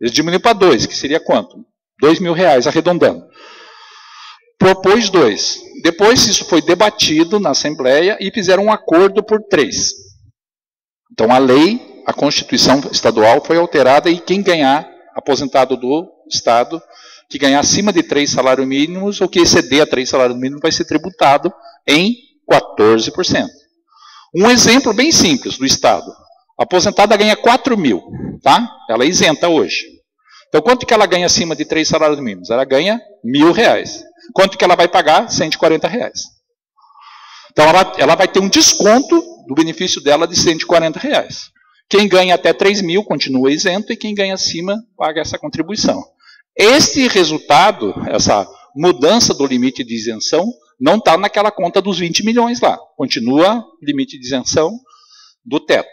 Eles diminuem para 2, que seria quanto? R$2.000, arredondando. Propôs 2. Depois isso foi debatido na Assembleia e fizeram um acordo por 3. Então a lei, a Constituição Estadual foi alterada e quem ganhar, aposentado do Estado, que ganhar acima de 3 salários mínimos ou que exceder a 3 salários mínimos vai ser tributado em 14%. Um exemplo bem simples do Estado. A aposentada ganha 4.000, tá? Ela é isenta hoje. Então, quanto que ela ganha acima de 3 salários mínimos? Ela ganha R$1.000. Quanto que ela vai pagar? R$140. Então, ela vai ter um desconto do benefício dela de R$140. Quem ganha até 3.000 continua isento e quem ganha acima paga essa contribuição. Esse resultado, essa mudança do limite de isenção, não está naquela conta dos 20 milhões lá. Continua o limite de isenção do teto.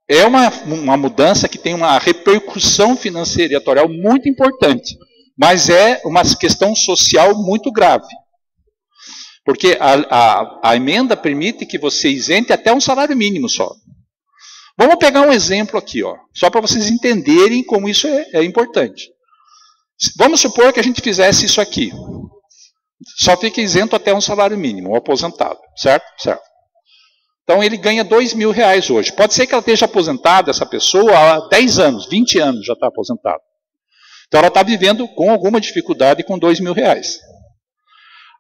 É uma mudança que tem uma repercussão financeira e atuarial muito importante, mas é uma questão social muito grave. Porque a emenda permite que você isente até um salário mínimo só. Vamos pegar um exemplo aqui, ó, só para vocês entenderem como isso é importante. Vamos supor que a gente fizesse isso aqui. Só fica isento até um salário mínimo, o aposentado, certo? Certo. Então ele ganha R$2.000 hoje. Pode ser que ela esteja aposentada, essa pessoa, há 10 anos, 20 anos já está aposentada. Então ela está vivendo com alguma dificuldade com R$2.000.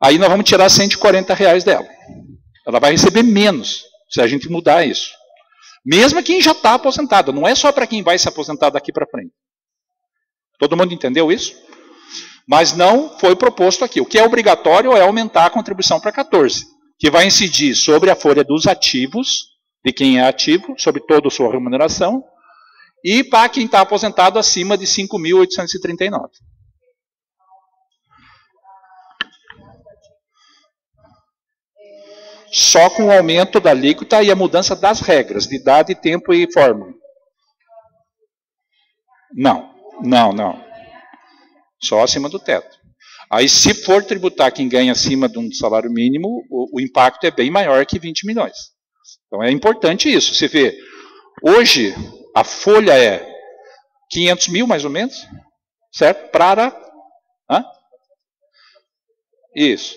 Aí nós vamos tirar R$140 dela. Ela vai receber menos se a gente mudar isso. Mesmo quem já está aposentado, não é só para quem vai se aposentar daqui para frente. Todo mundo entendeu isso? Mas não foi proposto aqui. O que é obrigatório é aumentar a contribuição para 14, que vai incidir sobre a folha dos ativos, de quem é ativo, sobre toda a sua remuneração, E para quem está aposentado acima de 5.839. Só com o aumento da alíquota e a mudança das regras, de idade, tempo e forma. Não. Só acima do teto. Aí, se for tributar quem ganha acima de um salário mínimo, o impacto é bem maior que 20 milhões. Então, é importante isso. Você vê, hoje, a folha é 500 mil, mais ou menos, certo? Isso.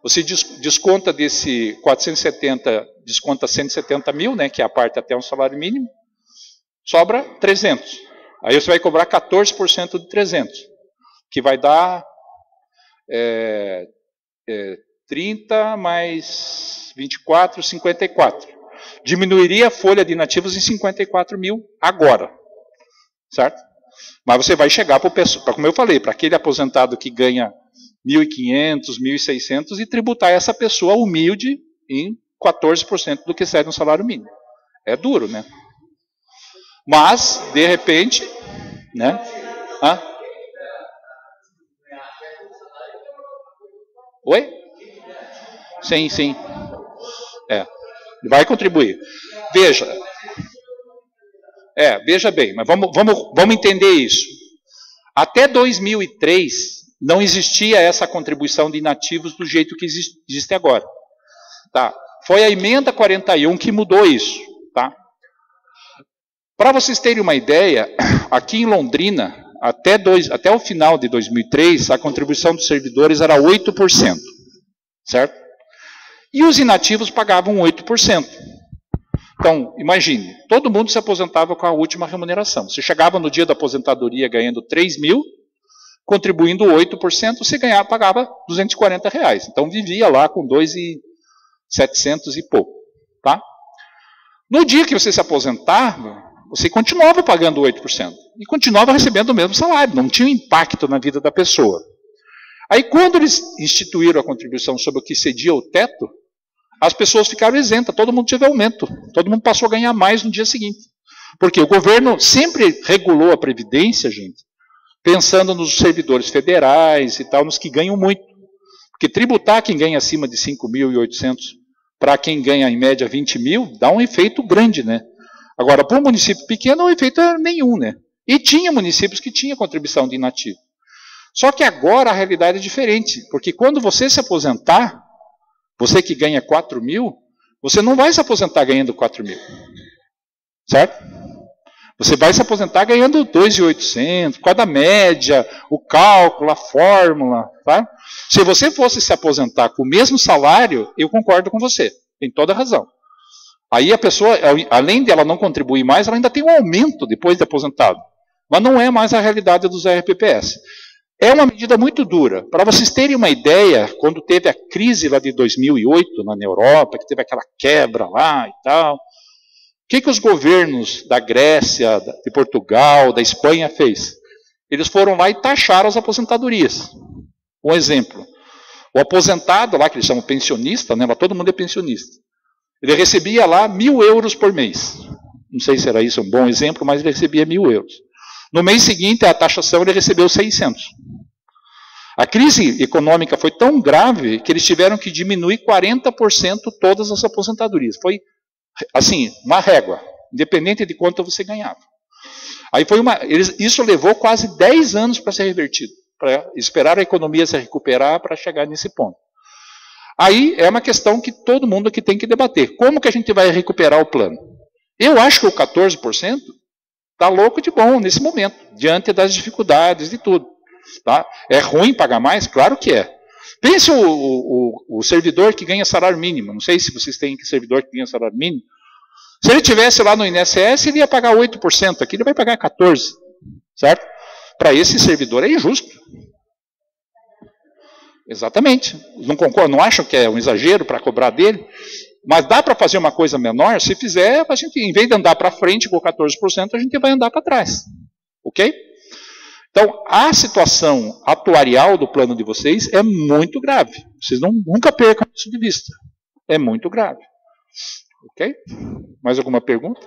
Você desconta desse 470, desconta 170 mil, né, que é a parte até um salário mínimo, sobra 300. Aí você vai cobrar 14% de 300, que vai dar 30 mais 24, 54. Diminuiria a folha de inativos em 54 mil agora, certo? Mas você vai chegar para, como eu falei, para aquele aposentado que ganha 1.500, 1.600 e tributar essa pessoa humilde em 14% do que serve no salário mínimo. É duro, né? Mas, de repente, né? Oi? Sim. Vai contribuir. Veja bem, mas vamos entender isso. Até 2003, não existia essa contribuição de inativos do jeito que existe agora. Tá? Foi a emenda 41 que mudou isso. Tá? Para vocês terem uma ideia, aqui em Londrina, até o final de 2003, a contribuição dos servidores era 8%. Certo? E os inativos pagavam 8%. Então, imagine, todo mundo se aposentava com a última remuneração. Você chegava no dia da aposentadoria ganhando 3 mil, contribuindo 8%, você pagava R$240. Então, vivia lá com 2.700 e pouco. Tá? No dia que você se aposentava, você continuava pagando 8%. E continuava recebendo o mesmo salário, não tinha impacto na vida da pessoa. Aí, quando eles instituíram a contribuição sobre o que cedia o teto, as pessoas ficaram isentas, todo mundo teve aumento, todo mundo passou a ganhar mais no dia seguinte. Porque o governo sempre regulou a Previdência, gente, pensando nos servidores federais e tal, nos que ganham muito. Porque tributar quem ganha acima de 5.800 para quem ganha em média 20 mil, dá um efeito grande, né? Agora, para um município pequeno, o efeito é nenhum, né? E tinha municípios que tinham contribuição de inativo. Só que agora a realidade é diferente, porque quando você se aposentar, você que ganha 4 mil, você não vai se aposentar ganhando 4 mil. Certo? Você vai se aposentar ganhando 2.800, por causa da média, o cálculo, a fórmula. Tá? Se você fosse se aposentar com o mesmo salário, eu concordo com você. Tem toda a razão. Aí a pessoa, além de ela não contribuir mais, ela ainda tem um aumento depois de aposentado. Mas não é mais a realidade dos RPPS. É uma medida muito dura. Para vocês terem uma ideia, quando teve a crise lá de 2008 na Europa, que teve aquela quebra lá e tal, o que os governos da Grécia, de Portugal, da Espanha fez? Eles foram lá e taxaram as aposentadorias. Um exemplo, o aposentado lá, que eles chamam pensionista, né, todo mundo é pensionista, ele recebia lá 1.000 euros por mês. Não sei se era isso um bom exemplo, mas ele recebia 1.000 euros. No mês seguinte, a taxação, ele recebeu 600. A crise econômica foi tão grave que eles tiveram que diminuir 40% todas as aposentadorias. Foi, assim, uma régua, independente de quanto você ganhava. Aí isso levou quase 10 anos para ser revertido, para esperar a economia se recuperar para chegar nesse ponto. Aí é uma questão que todo mundo aqui tem que debater. Como que a gente vai recuperar o plano? Eu acho que o 14% está louco de bom nesse momento, diante das dificuldades de tudo. Tá? É ruim pagar mais? Claro que é. Pense o servidor que ganha salário mínimo. Não sei se vocês têm servidor que ganha salário mínimo. Se ele tivesse lá no INSS, ele ia pagar 8%. Aqui ele vai pagar 14%. Certo? Para esse servidor é injusto. Exatamente. Não concordam, não acham que é um exagero para cobrar dele? Mas dá para fazer uma coisa menor? Se fizer, a gente, em vez de andar para frente com 14%, a gente vai andar para trás. Ok? Então, a situação atuarial do plano de vocês é muito grave. Vocês nunca percam isso de vista. É muito grave. Ok? Mais alguma pergunta?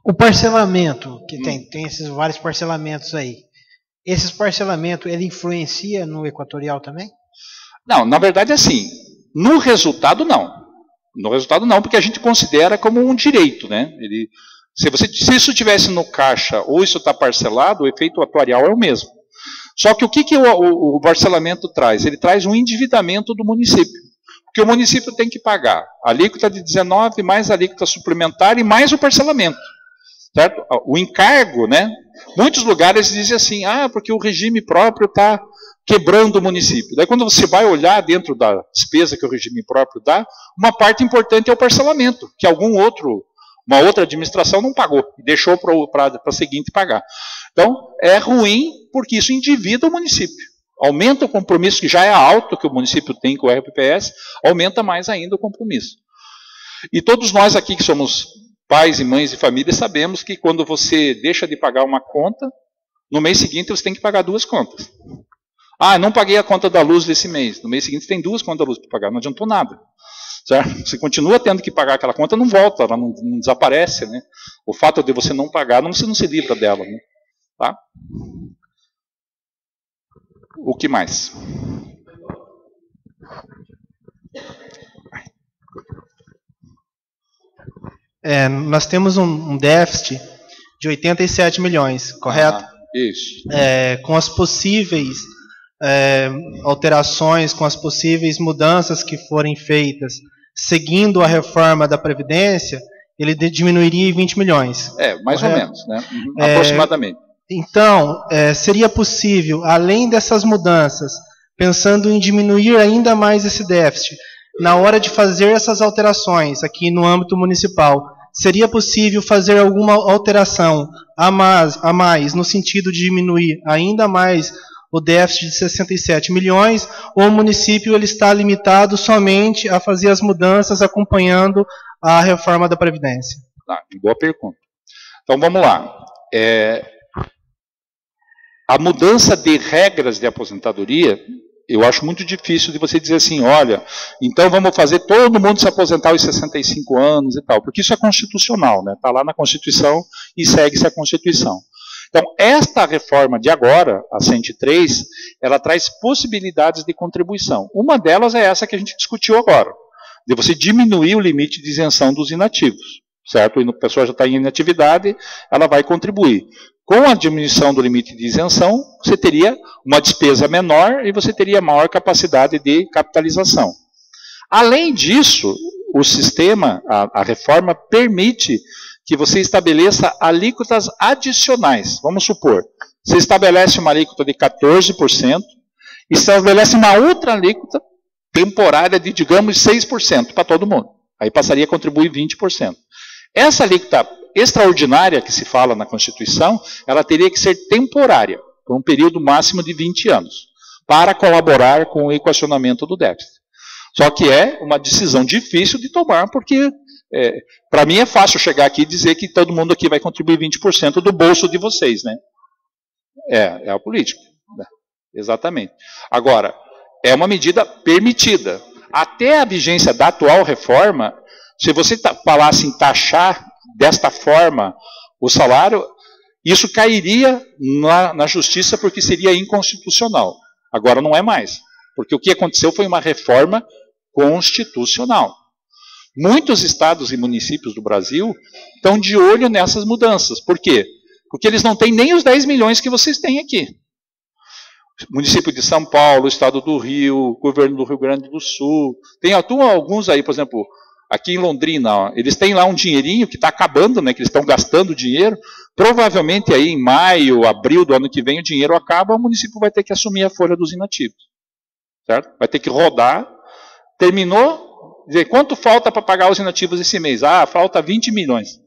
O parcelamento, que tem esses vários parcelamentos aí. Esses parcelamentos, ele influencia no equatorial também? Não, na verdade é assim. No resultado, não. No resultado, não, porque a gente considera como um direito, né? Se isso tivesse no caixa ou isso está parcelado, o efeito atuarial é o mesmo. Só que o que o parcelamento traz? Ele traz um endividamento do município. Porque o município tem que pagar a alíquota de 19, mais a alíquota suplementar e mais o parcelamento. Certo? O encargo, né? Muitos lugares dizem assim, porque o regime próprio está quebrando o município. Daí quando você vai olhar dentro da despesa que o regime próprio dá, uma parte importante é o parcelamento, que uma outra administração não pagou, e deixou para a seguinte pagar. Então, é ruim porque isso endivida o município. Aumenta o compromisso, que já é alto que o município tem com o RPPS, aumenta mais ainda o compromisso. E todos nós aqui que somos pais e mães de família sabemos que quando você deixa de pagar uma conta, no mês seguinte você tem que pagar 2 contas. Não paguei a conta da luz desse mês. No mês seguinte você tem 2 contas da luz para pagar, não adiantou nada. Certo? Você continua tendo que pagar aquela conta, não volta, ela não desaparece. Né? O fato de você não pagar, você não se livra dela. Né? Tá? O que mais? Nós temos um déficit de 87 milhões, correto? Isso. Com as possíveis alterações, com as possíveis mudanças que forem feitas, seguindo a reforma da Previdência, ele diminuiria em 20 milhões. Mais ou menos, né? Aproximadamente. Então, seria possível, além dessas mudanças, pensando em diminuir ainda mais esse déficit, na hora de fazer essas alterações aqui no âmbito municipal, seria possível fazer alguma alteração a mais no sentido de diminuir ainda mais o déficit de 67 milhões, ou o município ele está limitado somente a fazer as mudanças acompanhando a reforma da Previdência? Boa pergunta. Então vamos lá. A mudança de regras de aposentadoria, eu acho muito difícil de você dizer assim, olha, então vamos fazer todo mundo se aposentar aos 65 anos e tal, porque isso é constitucional, né? Está lá na Constituição e segue-se a Constituição. Então, esta reforma de agora, a 103, ela traz possibilidades de contribuição. Uma delas é essa que a gente discutiu agora, de você diminuir o limite de isenção dos inativos, certo? E a pessoa já está em inatividade, ela vai contribuir. Com a diminuição do limite de isenção, você teria uma despesa menor e você teria maior capacidade de capitalização. Além disso, o sistema, a reforma, permite que você estabeleça alíquotas adicionais. Vamos supor, você estabelece uma alíquota de 14% e estabelece uma outra alíquota temporária de, digamos, 6% para todo mundo. Aí passaria a contribuir 20%. Essa alíquota extraordinária que se fala na Constituição, ela teria que ser temporária, por um período máximo de 20 anos, para colaborar com o equacionamento do déficit. Só que é uma decisão difícil de tomar, porque para mim é fácil chegar aqui e dizer que todo mundo aqui vai contribuir 20% do bolso de vocês, né? É a política. Né? Exatamente. Agora, é uma medida permitida. Até a vigência da atual reforma, se você falasse em taxar desta forma o salário, isso cairia na justiça porque seria inconstitucional. Agora não é mais. Porque o que aconteceu foi uma reforma constitucional. Muitos estados e municípios do Brasil estão de olho nessas mudanças. Por quê? Porque eles não têm nem os 10 milhões que vocês têm aqui. O município de São Paulo, o estado do Rio, o governo do Rio Grande do Sul. Atuam alguns aí, por exemplo, aqui em Londrina, eles têm lá um dinheirinho que está acabando, né, que eles estão gastando dinheiro. Provavelmente aí em maio, abril do ano que vem o dinheiro acaba, o município vai ter que assumir a folha dos inativos. Certo? Vai ter que rodar. Terminou, dizer, quanto falta para pagar os inativos esse mês? Falta 20 milhões.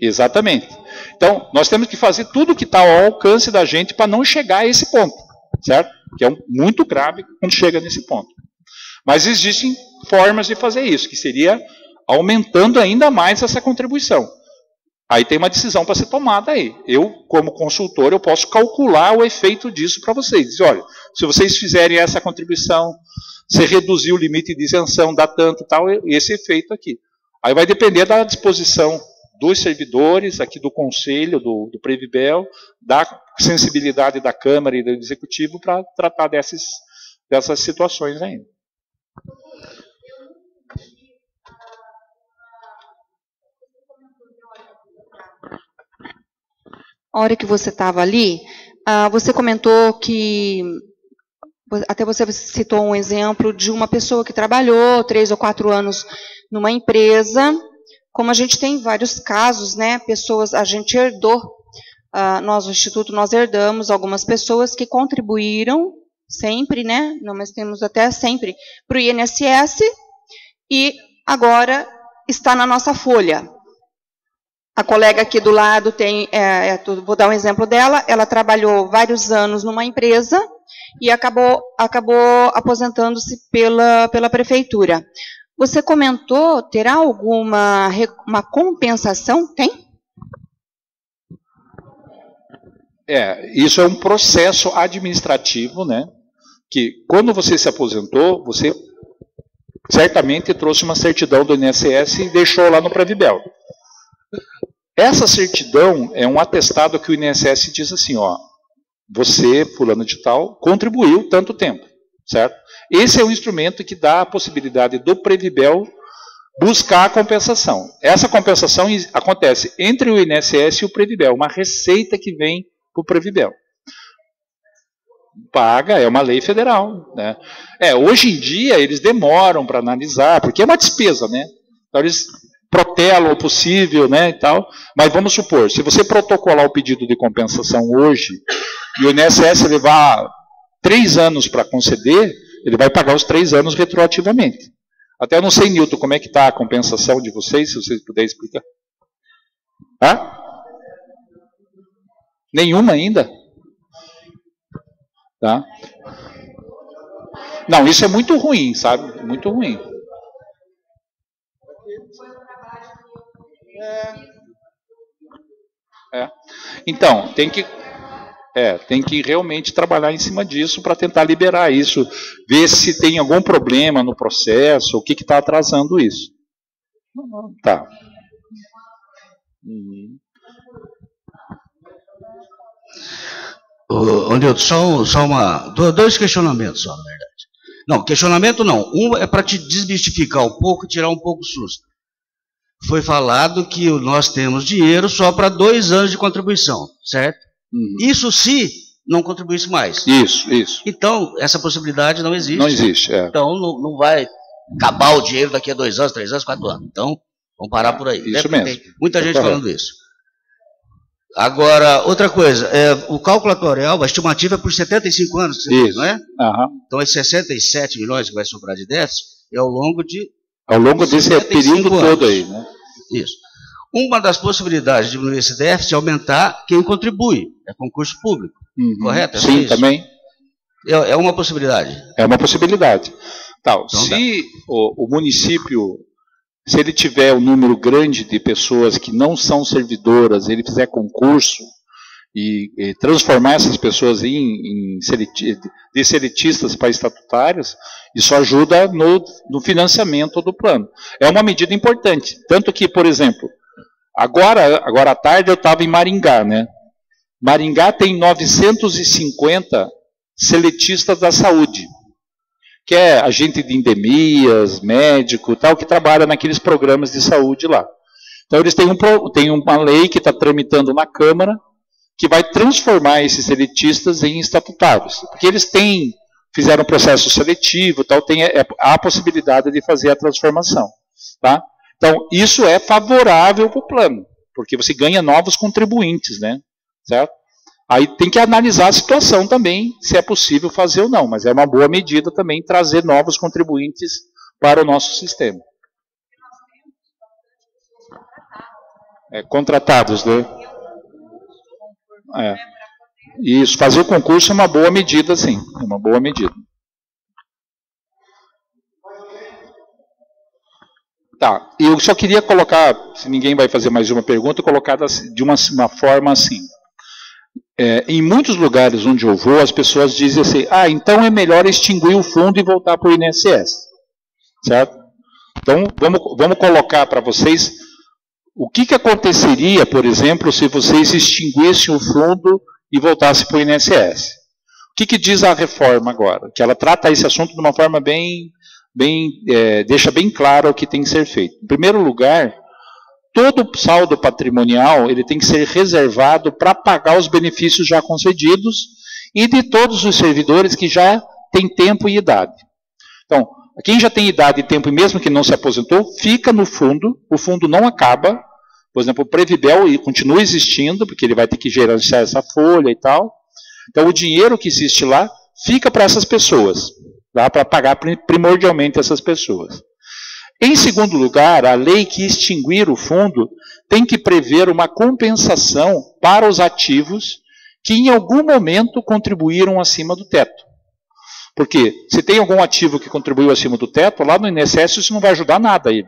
Exatamente. Então, nós temos que fazer tudo o que está ao alcance da gente para não chegar a esse ponto. Certo? Que é muito grave quando chega nesse ponto. Mas existem formas de fazer isso, que seria aumentando ainda mais essa contribuição. Aí tem uma decisão para ser tomada aí. Eu, como consultor, eu posso calcular o efeito disso para vocês. Dizer, olha, se vocês fizerem essa contribuição, você reduzir o limite de isenção, dá tanto, tal, esse efeito aqui. Aí vai depender da disposição dos servidores, aqui do Conselho, do Previbel, da sensibilidade da Câmara e do Executivo para tratar dessas situações ainda. A hora que você estava ali, você comentou que, até você citou um exemplo de uma pessoa que trabalhou 3 ou 4 anos numa empresa, como a gente tem vários casos, né, pessoas, a gente herdou, nós, o Instituto, nós herdamos algumas pessoas que contribuíram sempre, né, não, mas temos até sempre, para o INSS, e agora está na nossa folha. A colega aqui do lado tem, vou dar um exemplo dela, ela trabalhou vários anos numa empresa e acabou aposentando-se pela prefeitura. Você comentou, terá alguma uma compensação? Tem? Isso é um processo administrativo, né? Que quando você se aposentou, você certamente trouxe uma certidão do INSS e deixou lá no Previbel. Essa certidão é um atestado que o INSS diz assim, ó, você, fulano de tal, contribuiu tanto tempo, certo? Esse é o instrumento que dá a possibilidade do Previbel buscar a compensação. Essa compensação acontece entre o INSS e o Previbel, uma receita que vem para o Previbel. Paga, é uma lei federal, né? Hoje em dia eles demoram para analisar, porque é uma despesa, né? Então eles protelam o possível, né, e tal. Mas vamos supor, se você protocolar o pedido de compensação hoje e o INSS levar 3 anos para conceder, ele vai pagar os 3 anos retroativamente. Até eu não sei, Nilton, como é que está a compensação de vocês, se vocês puderem explicar. Nenhuma ainda? Tá? Não, isso é muito ruim, sabe? Muito ruim. Então, tem que realmente trabalhar em cima disso para tentar liberar isso, ver se tem algum problema no processo, o que está atrasando isso. Tá. Nilton, só 2 questionamentos só, na verdade. Não, questionamento não. Um é para te desmistificar um pouco e tirar um pouco o susto. Foi falado que nós temos dinheiro só para 2 anos de contribuição, certo? Isso se não contribuísse mais. Isso. Então, essa possibilidade não existe. Não existe, Então, não vai acabar o dinheiro daqui a 2 anos, 3 anos, 4 anos. Então, vamos parar por aí. Isso mesmo. Tem muita gente falando isso. Agora, outra coisa, o cálculo atuarial, a estimativa é por 75 anos, que você diz, não é? Então, esses 67 milhões que vai sobrar de déficit é ao longo desse período todo aí, né? Isso. Uma das possibilidades de diminuir esse déficit é aumentar quem contribui. É concurso público. Correto? Sim, também. É uma possibilidade. É uma possibilidade. Então, se o município, se ele tiver um número grande de pessoas que não são servidoras, ele fizer concurso e transformar essas pessoas de seletistas para estatutários, isso ajuda no financiamento do plano. É uma medida importante. Tanto que, por exemplo, agora à tarde eu estava em Maringá, né? Maringá tem 950 seletistas da saúde, que é agente de endemias, médico, tal, que trabalha naqueles programas de saúde lá. Então eles têm uma lei que está tramitando na Câmara, que vai transformar esses seletistas em estatutários, porque eles fizeram um processo seletivo, tal, tem a possibilidade de fazer a transformação, tá? Então isso é favorável para o plano, porque você ganha novos contribuintes, né? Certo? Aí tem que analisar a situação também, se é possível fazer ou não, mas é uma boa medida também trazer novos contribuintes para o nosso sistema. Contratados, né? Isso, fazer o concurso é uma boa medida, sim, é uma boa medida. Tá, eu só queria colocar, se ninguém vai fazer mais uma pergunta, colocar de uma forma assim. Em muitos lugares onde eu vou, as pessoas dizem assim, então é melhor extinguir o fundo e voltar para o INSS. Certo? Então, vamos colocar para vocês o que aconteceria, por exemplo, se vocês extinguissem o fundo e voltassem para o INSS. O que diz a reforma agora? Que ela trata esse assunto de uma forma deixa bem claro o que tem que ser feito. Em primeiro lugar, todo saldo patrimonial ele tem que ser reservado para pagar os benefícios já concedidos e de todos os servidores que já têm tempo e idade. Então, quem já tem idade e tempo, e mesmo que não se aposentou, fica no fundo, o fundo não acaba. Por exemplo, o Previbel continua existindo, porque ele vai ter que gerenciar essa folha e tal. Então, o dinheiro que existe lá fica para essas pessoas, tá? Para pagar primordialmente essas pessoas. Em segundo lugar, a lei que extinguir o fundo tem que prever uma compensação para os ativos que em algum momento contribuíram acima do teto. Porque se tem algum ativo que contribuiu acima do teto, lá no INSS isso não vai ajudar nada a ele.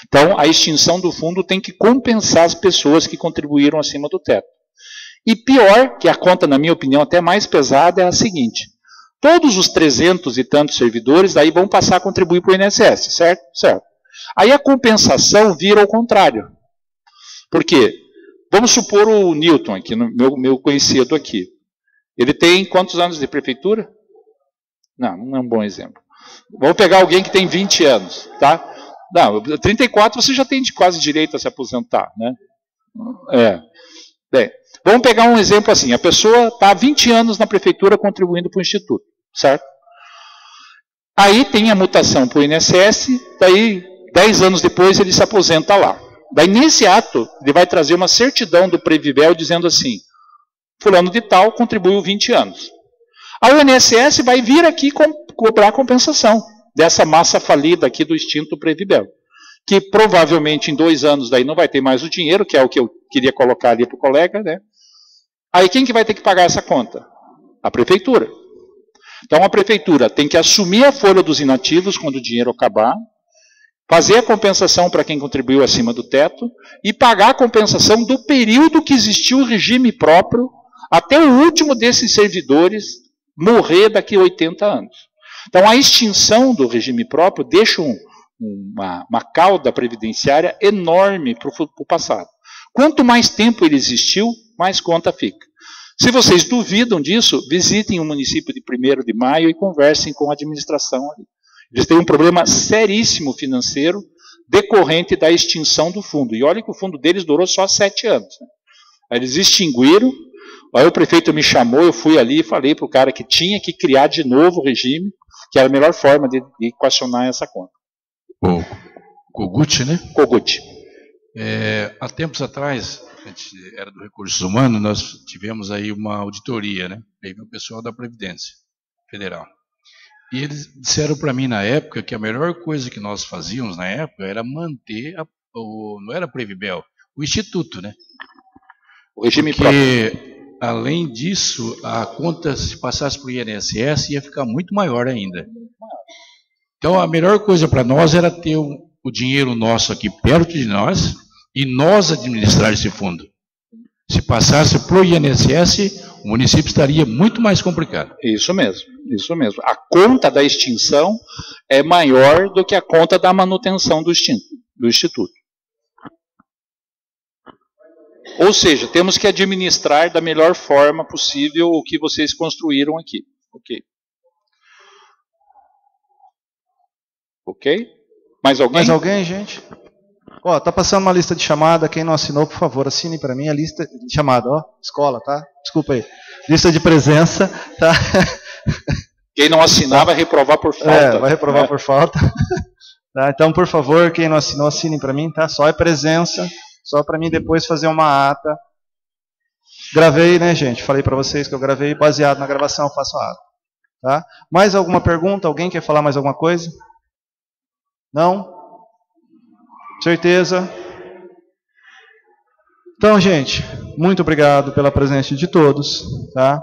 Então, a extinção do fundo tem que compensar as pessoas que contribuíram acima do teto. E pior, que a conta, na minha opinião, até mais pesada, é a seguinte. Todos os 300 e tantos servidores daí vão passar a contribuir para o INSS, certo? Certo. Aí a compensação vira ao contrário. Por quê? Vamos supor o Newton, aqui, meu conhecido aqui. Ele tem quantos anos de prefeitura? Não é um bom exemplo. Vamos pegar alguém que tem 20 anos, tá? Não, 34 você já tem quase direito a se aposentar, né? Bem, vamos pegar um exemplo assim. A pessoa está há 20 anos na prefeitura contribuindo para o Instituto, certo? Aí tem a mutação para o INSS, daí 10 anos depois ele se aposenta lá. Daí nesse ato, ele vai trazer uma certidão do Previbel dizendo assim, fulano de tal contribuiu 20 anos. Aí o INSS vai vir aqui cobrar compensação dessa massa falida aqui do extinto Previbel. Que provavelmente em 2 anos daí não vai ter mais o dinheiro, que é o que eu queria colocar ali para o colega, né? Aí quem que vai ter que pagar essa conta? A prefeitura. Então a prefeitura tem que assumir a folha dos inativos quando o dinheiro acabar, fazer a compensação para quem contribuiu acima do teto e pagar a compensação do período que existiu o regime próprio até o último desses servidores morrer daqui a 80 anos. Então a extinção do regime próprio deixa uma cauda previdenciária enorme para o passado. Quanto mais tempo ele existiu, mais conta fica. Se vocês duvidam disso, visitem o município de 1º de Maio e conversem com a administração ali. Eles têm um problema seríssimo financeiro decorrente da extinção do fundo. E olha que o fundo deles durou só 7 anos. Né? Aí eles extinguiram, aí o prefeito me chamou, eu fui ali e falei para o cara que tinha que criar de novo o regime, que era a melhor forma de equacionar essa conta. O Kogut, né? Kogut. Há tempos atrás, a gente era do Recursos Humanos, nós tivemos aí uma auditoria, né? Aí veio o pessoal da Previdência Federal. E eles disseram para mim na época que a melhor coisa que nós fazíamos na época era manter, não era a Previbel, o Instituto, né? O regime próprio. Porque, além disso, a conta, se passasse para o INSS, ia ficar muito maior ainda. Então, a melhor coisa para nós era ter o dinheiro nosso aqui perto de nós e nós administrar esse fundo. Se passasse para o INSS, o município estaria muito mais complicado. Isso mesmo, isso mesmo. A conta da extinção é maior do que a conta da manutenção do Instituto. Ou seja, temos que administrar da melhor forma possível o que vocês construíram aqui. Ok? Mais alguém? Mais alguém, gente? Ó, tá passando uma lista de chamada. Quem não assinou, por favor, assine para mim a lista de chamada. Ó, escola, tá? Desculpa aí. Lista de presença, tá? Quem não assinar vai reprovar por falta. Vai reprovar por falta. Tá? Então, por favor, quem não assinou, assine para mim, tá? Só é presença, só para mim depois fazer uma ata. Gravei, né, gente? Falei para vocês que eu gravei, baseado na gravação, eu faço a ata. Tá? Mais alguma pergunta? Alguém quer falar mais alguma coisa? Não? Certeza? Então, gente, muito obrigado pela presença de todos. Tá?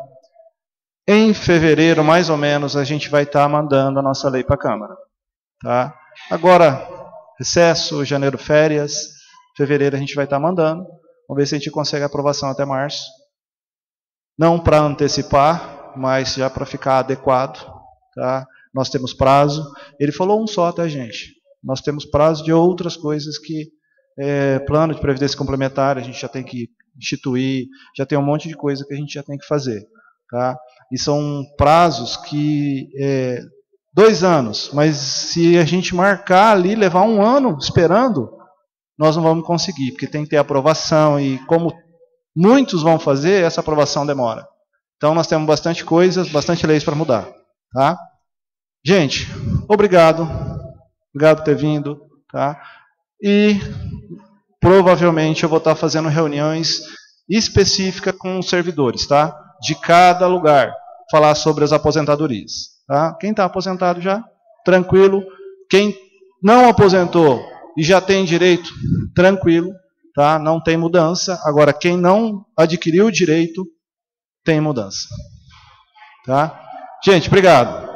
Em fevereiro, mais ou menos, a gente vai estar mandando a nossa lei para a Câmara. Tá? Agora, recesso, janeiro férias, fevereiro a gente vai estar mandando. Vamos ver se a gente consegue a aprovação até março. Não para antecipar, mas já para ficar adequado. Tá? Nós temos prazo. Ele falou um só, tá, gente? Nós temos prazo de outras coisas que, plano de previdência complementar, a gente já tem que instituir, já tem um monte de coisa que a gente já tem que fazer. Tá? E são prazos que, 2 anos, mas se a gente marcar ali, levar 1 ano esperando, nós não vamos conseguir, porque tem que ter aprovação, e como muitos vão fazer, essa aprovação demora. Então nós temos bastante coisas, bastante leis para mudar. Tá? Gente, obrigado. Obrigado por ter vindo. Tá? E provavelmente eu vou estar fazendo reuniões específicas com os servidores, tá? De cada lugar, falar sobre as aposentadorias. Tá? Quem está aposentado já, tranquilo. Quem não aposentou e já tem direito, tranquilo. Tá? Não tem mudança. Agora, quem não adquiriu o direito, tem mudança. Tá? Gente, obrigado.